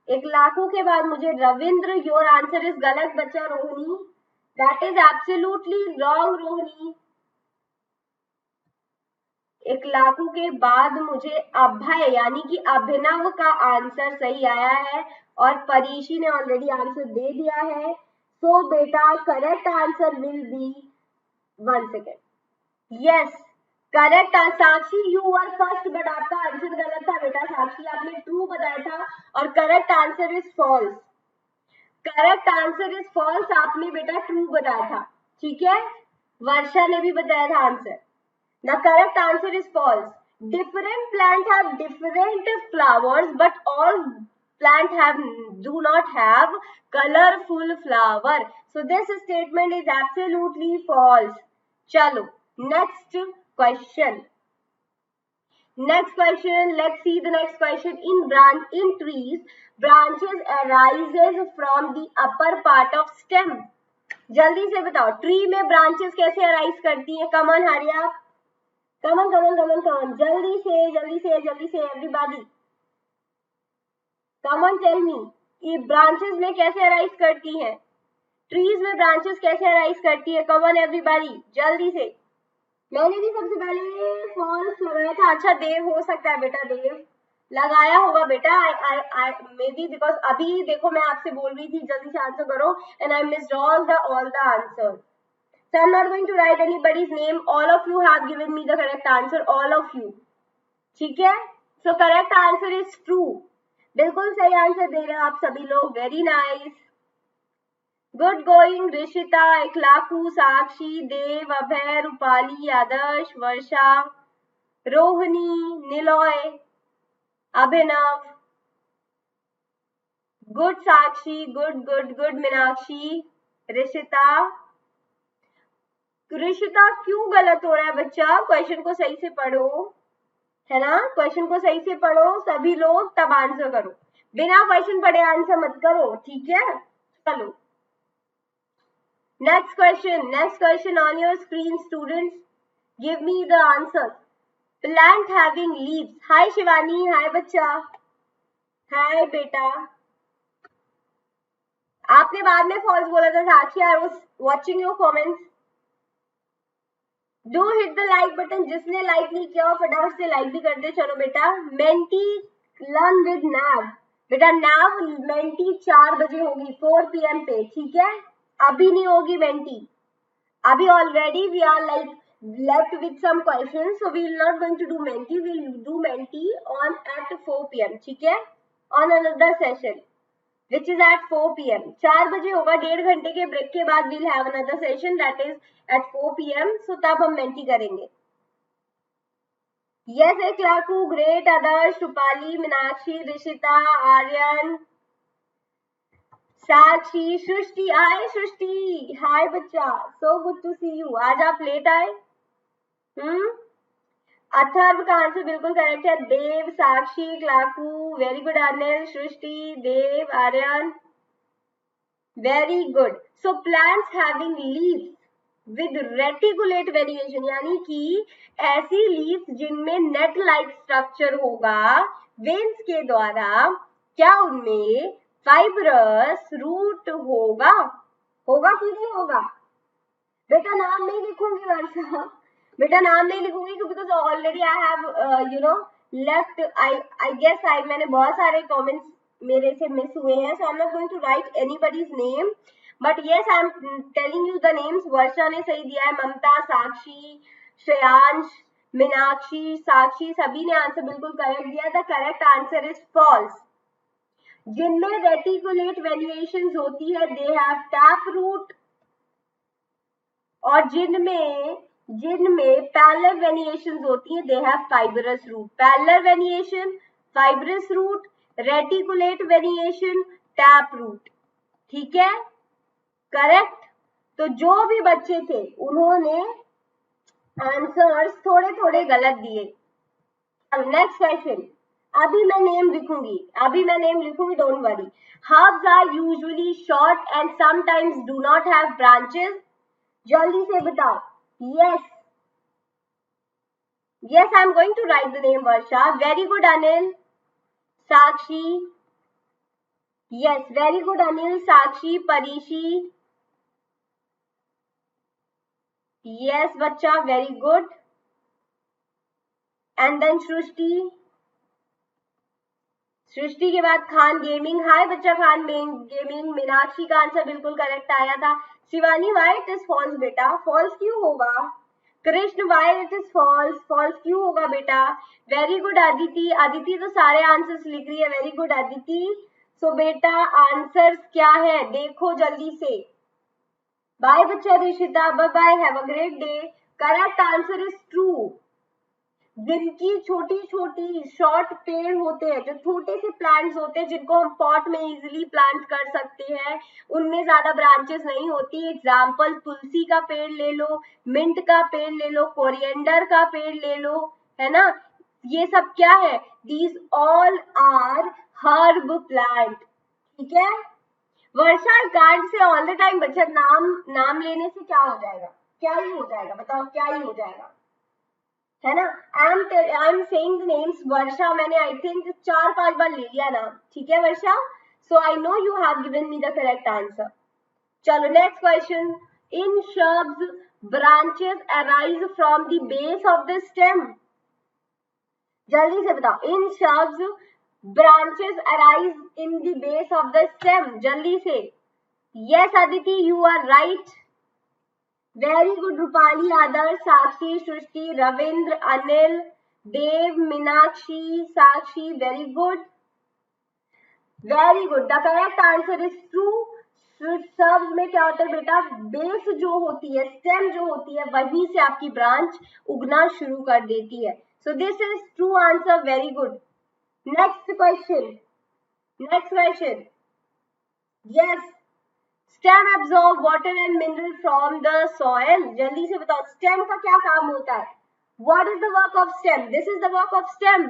एक लाखू के बाद मुझे रविंद्र, योर आंसर इज गलत बच्चा Rohini, that is absolutely wrong Rohini. एक लाखू के बाद मुझे अभय यानी कि अभिनव का आंसर सही आया है और परीशी ने ऑलरेडी आंसर दे दिया है। सो बेटा correct answer will be 1 second. Yes correct. Sakshi you are first but आपका आंसर गलत था बेटा। साक्षी आपने ट्रू बताया था और correct answer is false. Correct answer is false, आपने बेटा ट्रू बताया था, ठीक है। वर्षा ने भी बताया था answer. The correct answer is false. Different plants have different flowers, but all plants do not have colorful flower. So this statement is absolutely false. Chalo, next question. Next question. Let's see the next question. In trees, branches arises from the upper part of stem. जल्दी से बताओ, tree में branches कैसे arise करती है? कमन हरिया, कमन कमन कमन कमन, जल्दी से एवरीबॉडी कमन टेल मी कि ब्रांचेस में कैसे अराइज करती हैं? ट्रीज में ब्रांचेस कैसे अराइज करती है? कमन एवरीबॉडी जल्दी से। मैंने भी सबसे पहले फॉल्स लगाया था। अच्छा देव हो सकता है बेटा, देव लगाया होगा बेटा। आई मे बी बिकॉज अभी देखो मैं आपसे बोल रही थी जल्दी से आंसर करो and I missed all the answer. So I'm not going to write anybody's name. All of you have given me the correct answer. All of you. ठीक है? So correct answer is true. बिल्कुल सही answer दे रहे हो आप सभी लोग. Very nice. Good going. Rishita, इकलाकू, साक्षी, देव, अभय, रूपाली, आदर्श, वर्षा, रोहिणी, निलॉय, अभिनव. Good साक्षी. Good Meenakshi, Rishita. Rishita क्यों गलत हो रहा है बच्चा? क्वेश्चन को सही से पढ़ो, है ना? क्वेश्चन को सही से पढ़ो सभी लोग, तब आंसर करो. बिना क्वेश्चन पढ़े आंसर मत करो, ठीक है? चलो next question on your screen students. Give me the answer. Plant having leaves. Hi Shivani, hi बच्चा, हाय बेटा. आपने बाद में फॉल्स बोला था Sakshi. I was watching your comments. Do hit the like button. जिसने लाइक नहीं किया फटाफट से लाइक भी कर दे. चलो बेटा. मेंटी लर्न विद नाव. बेटा नाव मेंटी 4 बजे होगी, 4 PM पे, ठीक है? अभी नहीं होगी मेंटी. अभी already we are like left with some questions, so we will not going to do menti. We will do menti on at 4 PM, ठीक है? On another session which is at 4 PM. 4 बजे होगा, 1.5 घंटे के break के बाद we'll have another session that is at 4 PM. So तब हम मेंटी करेंगे. Yes, एक लाखू, great. Adarsh, Rupali, Meenakshi, Rishita, Aryan, Sakshi, Srishti. Hi Srishti, hi बच्चा, so good to see you. आज आप लेट आए. अथर्व का आंसर बिल्कुल करेक्ट है. Dev, Sakshi, Lakhu, very good. Anil, Srishti, Dev, Aryan, very good. So plants having leaves with reticulate variation, यानी कि ऐसी लीव्स जिनमें नेट लाइक स्ट्रक्चर होगा वेन्स के द्वारा. क्या उनमें फाइब्रस रूट होगा? होगा कि नहीं होगा? बेटा नाम नहीं लिखूंगी वर्षा, बेटा नाम नहीं लिखूंगी because already I have left. I guess मैंने बहुत सारे कमेंट्स मेरे से मिस हुए हैं. So I am not going to write anybody's name, but yes I am telling you the names. Varsha ने सही दिया है. ममता, साक्षी, श्रेयांश, मीनाक्षी, साक्षी, सभी ने आंसर बिल्कुल करेक्ट दिया. The correct answer is false. जिनमें रेटिकुलेट वेरिएशंस होती है दे हैव टैप रूट. और जिनमें पैरेलल वेनिएशंस होती हैं, they have fibrous root. Parallel venation, fibrous root, reticulate venation, tap root. ठीक है, करेक्ट. तो जो भी बच्चे थे उन्होंने आंसर्स थोड़े थोड़े गलत दिए. अब नेक्स्ट क्वेश्चन. अभी मैं नेम लिखूंगी, don't worry. Herbs are usually short and sometimes do not have branches. जल्दी से बताओ. yes I'm going to write the name Varsha. Very good Anil. Sakshi. Yes, very good Anil. Sakshi, Parishi. Yes बच्चा, very good. And then सृष्टि के बाद Khan gaming. हाय बच्चा Khan gaming. Meenakshi का answer बिल्कुल correct आया था. Shivani, why it is false बेटा? False क्यों होगा? Krishna, why it is false? False क्यों होगा बेटा? वेरी गुड अदिति तो सारे आंसर्स लिख रही है. Very good Aditi. सो बेटा आंसर्स क्या है देखो जल्दी से. बाय बच्चा Rishita, bye bye, have a great day. Correct answer is true. जिनकी छोटी छोटी शॉर्ट पेड़ होते हैं, जो छोटे से प्लांट्स होते हैं जिनको हम पॉट में इजीली प्लांट कर सकते हैं, उनमें ज्यादा ब्रांचेस नहीं होती. एग्जाम्पल तुलसी का पेड़ ले लो, मिंट का पेड़ ले लो, कोरिएंडर का पेड़ ले लो, है ना. ये सब क्या है? These all are herb plant. ठीक है. Varsha can't say all the time बच्चा नाम लेने से क्या हो जाएगा? क्या ही हो जाएगा? बताओ क्या ही हो जाएगा, है ना. I am saying the names. Varsha मैंने आई थिंक 4-5 बार ले लिया नाम. ठीक है Varsha. So I know you have given me the correct answer. चलो next question. In shrubs branches arise from the base of the stem. जल्दी से बताओ. इन shrubs branches arise in the base of the stem. जल्दी से. yes Aditi, you are right. Very good Rupali, Adarsh, Sakshi, Srishti, Ravindra, Anil, Dev, Meenakshi, Sakshi. Very good. The correct answer is true. शब्द में क्या होता है बेटा? बेस जो होती है, स्टेम जो होती है, वहीं से आपकी ब्रांच उगना शुरू कर देती है. So this is true answer. Very good. Next question. Yes. Stem absorb water and mineral from the soil. जल्दी से बताओ स्टेम का क्या काम होता है? What is the work of stem? This is the work of stem.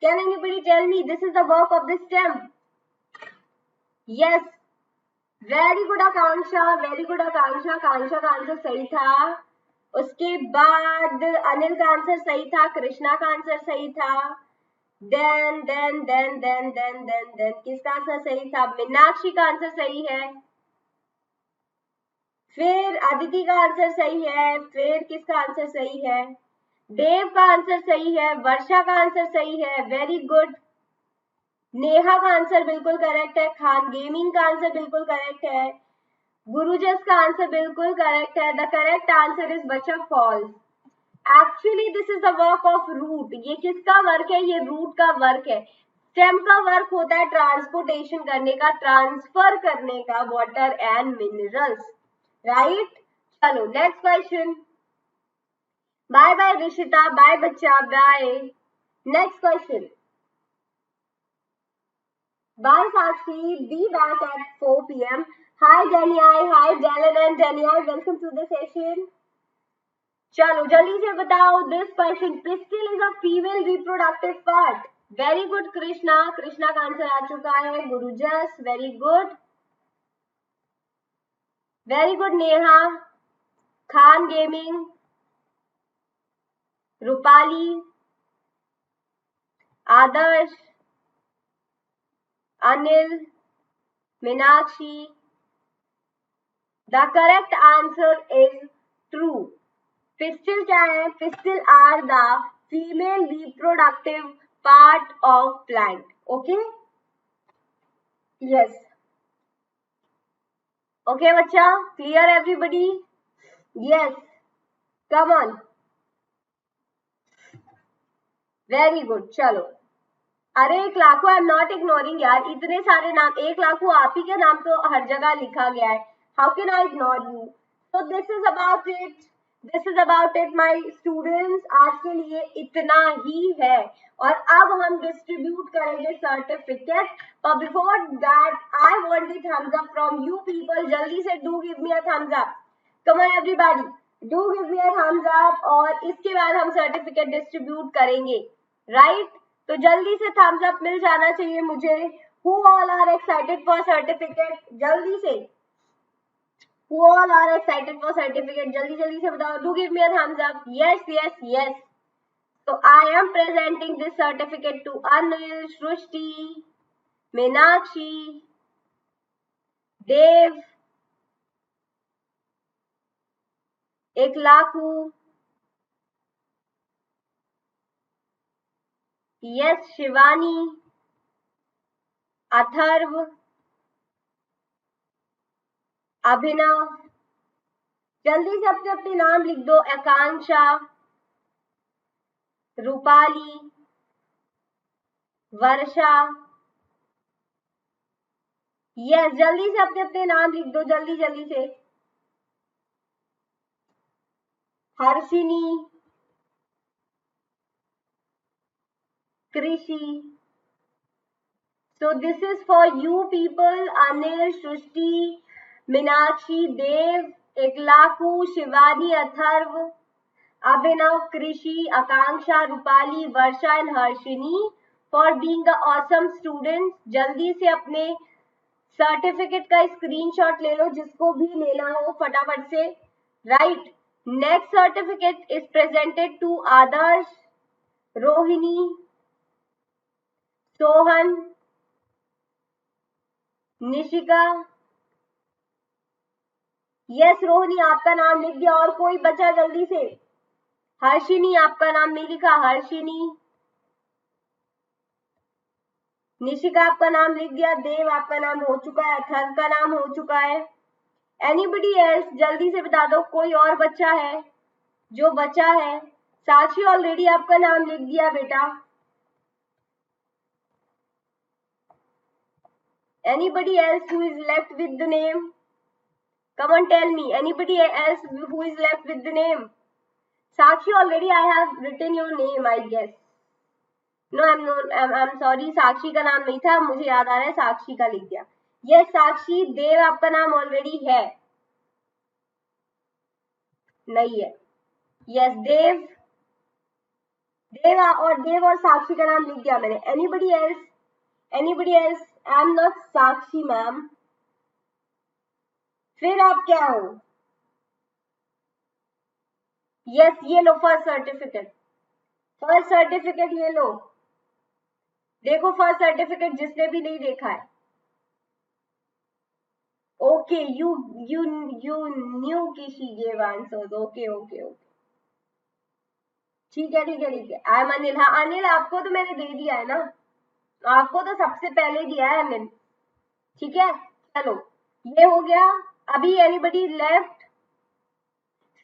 Can anybody tell me this is the work of the stem? Yes, very good Akanksha. Akanksha का answer सही था. उसके बाद अनिल का आंसर सही था. कृष्णा का आंसर सही था. देन किसका आंसर सही था? मीनाक्षी का आंसर सही है. फिर अदिति का आंसर सही है. फिर किसका आंसर सही है? देव का आंसर सही है. वर्षा का आंसर सही है. Very good. नेहा का आंसर बिल्कुल करेक्ट है. खान गेमिंग का आंसर बिल्कुल करेक्ट है. गुरुजस का आंसर बिल्कुल करेक्ट है. द करेक्ट आंसर इज बच्चा false. Actually this is the work of root. ये किसका वर्क है? ये रूट का वर्क है. स्टेम का वर्क होता है ट्रांसपोर्टेशन करने का, ट्रांसफर करने का वाटर एंड मिनरल्स. राइट. चलो next question. Bye bye Rishita, bye बच्चा, bye. Next question. Bye Sakshi, be back at 4 PM. Hi Daniyai, hi Dylan and Daniyai, welcome to the session. चलो जल्दी से बताओ this question. Pistil is a female reproductive part. Very good Krishna का answer आ चुका है. Gurujas, very good. Very good Neha. Khan gaming, Rupali, Adarsh, Anil, Meenakshi. The correct answer is true. Pistil क्या है? Pistil are the female reproductive part of plant. Okay. Yes. Okay बच्चा, clear everybody? Yes, come on. Very good. चलो. अरे 1 लाखों, आई एम नॉट इग्नोरिंग यार. इतने सारे नाम, 1 लाखों आप ही का नाम तो हर जगह लिखा गया है. How can I ignore you? So this is about it. This is about it, my students. आज के लिए इतना ही है और अब हम डिस्ट्रीब्यूट करेंगे certificate. But before that, I want the thumbs up from you people. जल्दी से do give me a thumbs up. Come on everybody, do give me a thumbs up. और इसके बाद हम सर्टिफिकेट डिस्ट्रीब्यूट करेंगे, राइट? तो जल्दी से thumbs up मिल जाना चाहिए मुझे. Who all are excited for certificate? जल्दी से. Who all are excited for certificate? जल्दी जल्दी से बताओ. Do give me a thumbs up. Yes, yes, yes. So I am presenting this certificate to Anil, Srushti, Meenakshi, Dev, Eklaku, yes, Shivani, Atharv, अभिनव. जल्दी से अपने अपने नाम लिख दो. आकांक्षा, रूपाली, वर्षा. यस, जल्दी से अपने अपने नाम लिख दो, जल्दी जल्दी से. हर्षिनी, कृषि. So this is for you people. Anil, Srushti, Meenakshi, Dev, Eklaku, Shivani, Atharv, Abhinav, Krishi, Akanksha, Rupali, Varsha and Harshini for being the awesome students. जल्दी से अपने सर्टिफिकेट का स्क्रीनशॉट ले लो, जिसको भी लेना हो फटाफट से, right? Next certificate is presented to Adarsh, Rohini, Sohan, Nishika. Yes Rohini, आपका नाम लिख दिया. और कोई बचा जल्दी से? हर्षिनी, आपका नाम नहीं लिखा. हर्षिनी. निशिका, आपका नाम लिख दिया. देव, आपका नाम हो चुका है. अथर्व का नाम हो चुका है. Anybody else? जल्दी से बता दो, कोई और बच्चा है जो बचा है? साक्षी, ऑलरेडी आपका नाम लिख दिया बेटा. Anybody else who is left with the name? Come on, tell me. Anybody else who is left with the name? Sakshi, already I have written your name, I guess. No, I'm sorry. साक्षी का नाम नहीं था, मुझे याद आ रहा है. साक्षी का लिख दिया. Yes, साक्षी. देव, आपका नाम ऑलरेडी है? नहीं है. Yes, देव. देव और साक्षी का नाम लिख दिया मैंने. Anybody else? Anybody else? I am not Sakshi ma'am. फिर आप क्या हो? यस, ये लो फर्स्ट सर्टिफिकेट. फर्स्ट सर्टिफिकेट ये लो. देखो फर्स्ट सर्टिफिकेट, जिसने भी नहीं देखा है. ओके, यू न्यू किसी gave answers. Okay okay okay, ठीक है ठीक है ठीक है. I am Anil. हाँ अनिल, आपको तो मैंने दे दिया है ना. आपको तो सबसे पहले दिया है अनिल. ठीक है, चलो ये हो गया. अभी anybody left?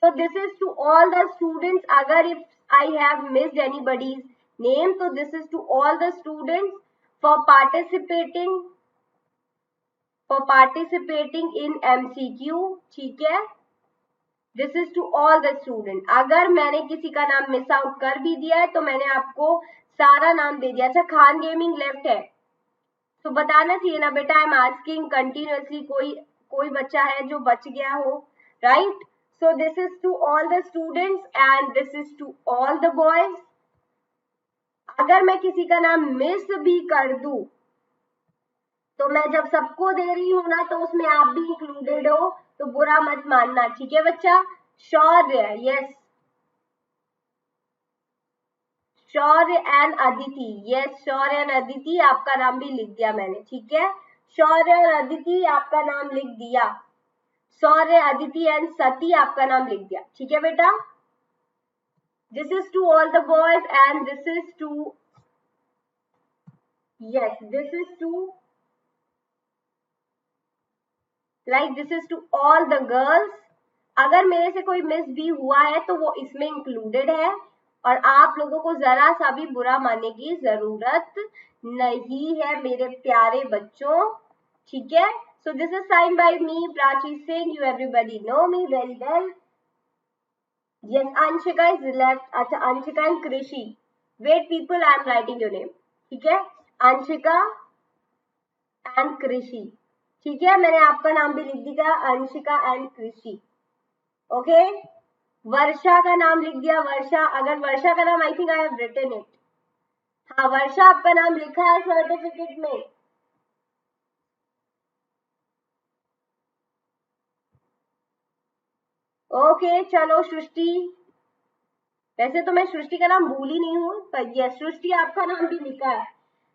So this is to all the students. अगर if I have missed anybody's name, so this is to all the students for participating in MCQ. ठीक है, this is to all the students. अगर मैंने किसी का नाम miss out कर भी दिया है तो मैंने आपको सारा नाम दे दिया. अच्छा, खान गेमिंग लेफ्ट है तो बताना चाहिए ना बेटा. I am asking continuously. कोई बच्चा है जो बच गया हो, right? So this is to all the students and this is to all the boys. अगर मैं किसी का नाम मिस भी कर दूं तो मैं जब सबको दे रही हूं ना, तो उसमें आप भी इंक्लूडेड हो, तो बुरा मत मानना. ठीक है बच्चा? Shaurya, yes. Shaurya and Aditi. Yes, Shaurya and Aditi, आपका नाम भी लिख दिया मैंने. ठीक है, शौर्य और अदिति आपका नाम लिख दिया. शौर्य, अदिति एंड सती आपका नाम लिख दिया. ठीक है बेटा? This is to all the boys and this is to, yes, this is to, like this is to all the girls. अगर मेरे से कोई मिस भी हुआ है तो वो इसमें इंक्लूडेड है और आप लोगों को जरा सा भी बुरा मानने की जरूरत नहीं है मेरे प्यारे बच्चों. ठीक है, So this is signed by me, Prachi Singh. You everybody know me very well. Yes, Anshika is left. अच्छा, Anshika and Krishi. Wait, people, I am writing your name. ठीक है? Anshika and Krishi. ठीक है? मैंने आपका नाम भी लिख दिया, अंशिका एंड कृषि. ओके? वर्षा का नाम लिख दिया, वर्षा. अगर वर्षा का नाम, I think I have written it. हाँ, वर्षा आपका नाम लिखा है सर्टिफिकेट में. ओके, चलो सृष्टि. वैसे तो मैं सृष्टि का नाम भूल ही नहीं हूँ, पर यस, सृष्टि आपका नाम भी लिखा है.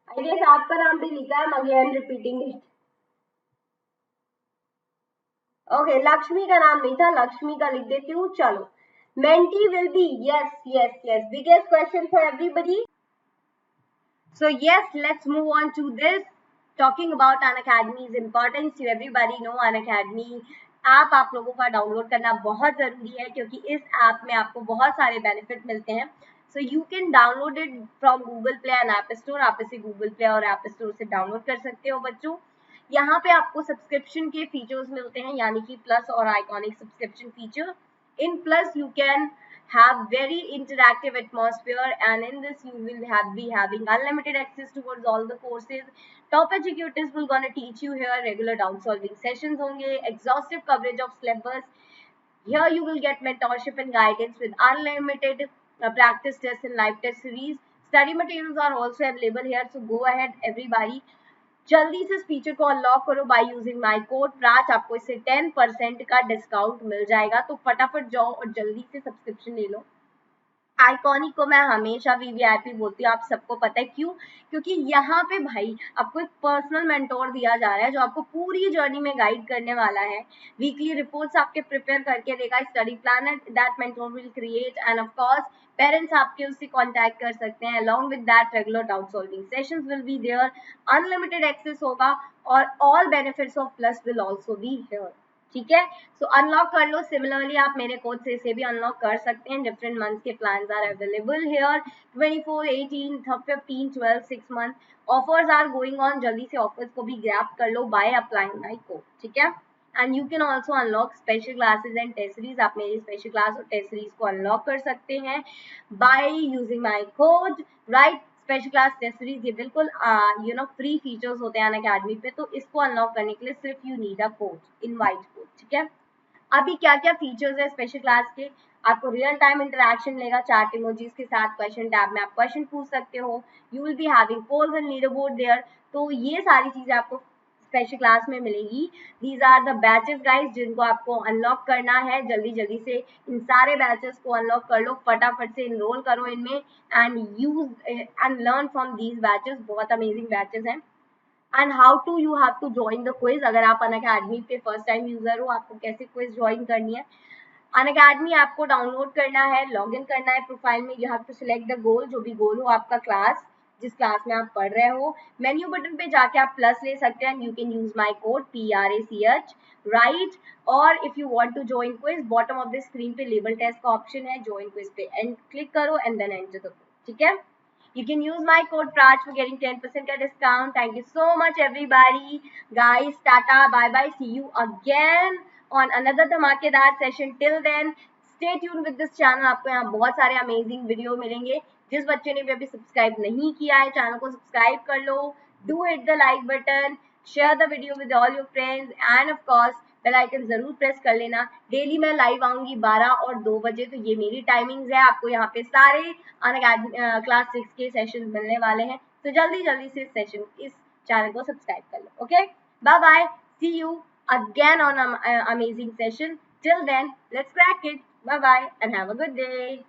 आई गेस आपका नाम भी लिखा है. Again repeating it. Okay, Lakshmi का नाम नहीं था, लक्ष्मी का लिख देती हूँ. चलो, Menti will be. Yes yes yes, biggest question for everybody. So yes, let's move on to this. Talking about Unacademy's importance, you everybody know Unacademy app आप लोगों का डाउनलोड करना बहुत ज़रूरी है, क्योंकि इस ऐप में आपको बहुत सारे बेनिफिट मिलते हैं. So you can download it from Google play and app store. आप इसे गूगल प्ले और ऐप स्टोर से डाउनलोड कर सकते हो बच्चों. यहाँ पे आपको सब्सक्रिप्शन के फीचर्स मिलते हैं, यानी कि प्लस और iconic subscription feature. In plus you can have very interactive atmosphere, and in this you will be having unlimited access towards all the courses. Top executives will gonna teach you here. Regular doubt solving sessions honge, exhaustive coverage of syllabus. Here you will get mentorship and guidance with unlimited practice tests and live test series. Study materials are also available here, so go ahead everybody, जल्दी से इस feature को unlock करो bye using my code प्राच. आपको इससे 10% का discount मिल जाएगा. तो फटाफट जाओ और जल्दी से सब्सक्रिप्शन ले लो. आइकॉनिक को मैं हमेशा वीवीआईपी बोलती हूँ, आप सबको पता है क्यों? क्योंकि यहाँ पे भाई आपको एक पर्सनल मेंटोर दिया जा रहा है जो आपको पूरी जर्नी में गाइड करने वाला है. वीकली रिपोर्ट्स आपके प्रिपेयर करके देगा. Study plan that mentor will create, and of course parents आपके उससे कांटेक्ट कर सकते हैं. Along with that regular doubt solving sessions will be there. Unlimited access होगा, और all benefits of plus will also be here. ठीक है? सो unlock कर लो. सिमिलरली आप मेरे कोड से इसे भी अनलॉक कर सकते हैं. डिफरेंट मंथ्स के plans are available here. 24, 18, 15, 12, 6 month offers are going on. जल्दी से ऑफर्स को भी ग्रैब कर लो बाय अप्लाइंग माय कोड. ठीक है? And you can also unlock special classes and test series. आप मेरी स्पेशल क्लास और टेस्ट सीरीज को अनलॉक कर सकते हैं by using my code. Right? Special class test series ये बिल्कुल फ्री फीचर्स होते हैं अनअकैडमी पे. तो इसको अनलॉक करने के लिए सिर्फ you need a code, invite code. ठीक है? अभी क्या क्या फीचर्स है स्पेशल क्लास के? आपको रियल टाइम इंटरेक्शन मिलेगा चैट इमोजीज के साथ. क्वेश्चन टैब में आप क्वेश्चन पूछ सकते हो. You will be having polls and leaderboard there. तो ये सारी चीजें आपको स्पेशल क्लास में मिलेगी. These are the batches guys जिनको आपको अनलॉक करना है. जल्दी जल्दी से इन सारे बैचेस को अनलॉक कर लो. फटाफट से इनरोल करो इनमें and use and learn from these batches. बहुत अमेजिंग बैचेस हैं. And how to you have to join the quiz. अगर आप अनअकैडमी पे फर्स्ट टाइम यूजर हो, आपको कैसे क्विज ज्वाइन करनी है? अनअकैडमी ऐप को डाउनलोड करना है, लॉग इन करना है प्रोफाइल में. You have to select the goal, जो भी गोल हो आपका, क्लास जिस क्लास में आप पढ़ रहे हो. मेन्यू बटन पे जाके आप प्लस ले सकते हैं. You can use my code PRACH, right? और if you want to join quiz, bottom of the screen पे लेबल टेस्ट का ऑप्शन है. ज्वाइन क्विज पे एंड क्लिक करो and then enter the code. ठीक है? You can use my code PRACH for getting 10% का discount. Thank you so much everybody. Guys, tata, bye bye. See you again on another धमाकेदार session. Till then, stay tuned with this channel. आपको यहाँ बहुत सारे amazing video मिलेंगे. जिस बच्चे ने भी अभी सब्सक्राइब नहीं किया है, चैनल को सब्सक्राइब कर लो. Do hit the like button. Share the video with all your friends. And of course, bell icon जरूर प्रेस कर लेना. डेली मैं लाइव आऊंगी 12 और 2 बजे. तो ये मेरी टाइमिंग्स है. आपको यहाँ पे सारे क्लास 6 के सेशन मिलने वाले हैं. तो जल्दी जल्दी से इस चैनल को सब्सक्राइब कर लो. Okay, bye bye. See you again on amazing session. Till then, let's crack it. Bye bye and have a good day.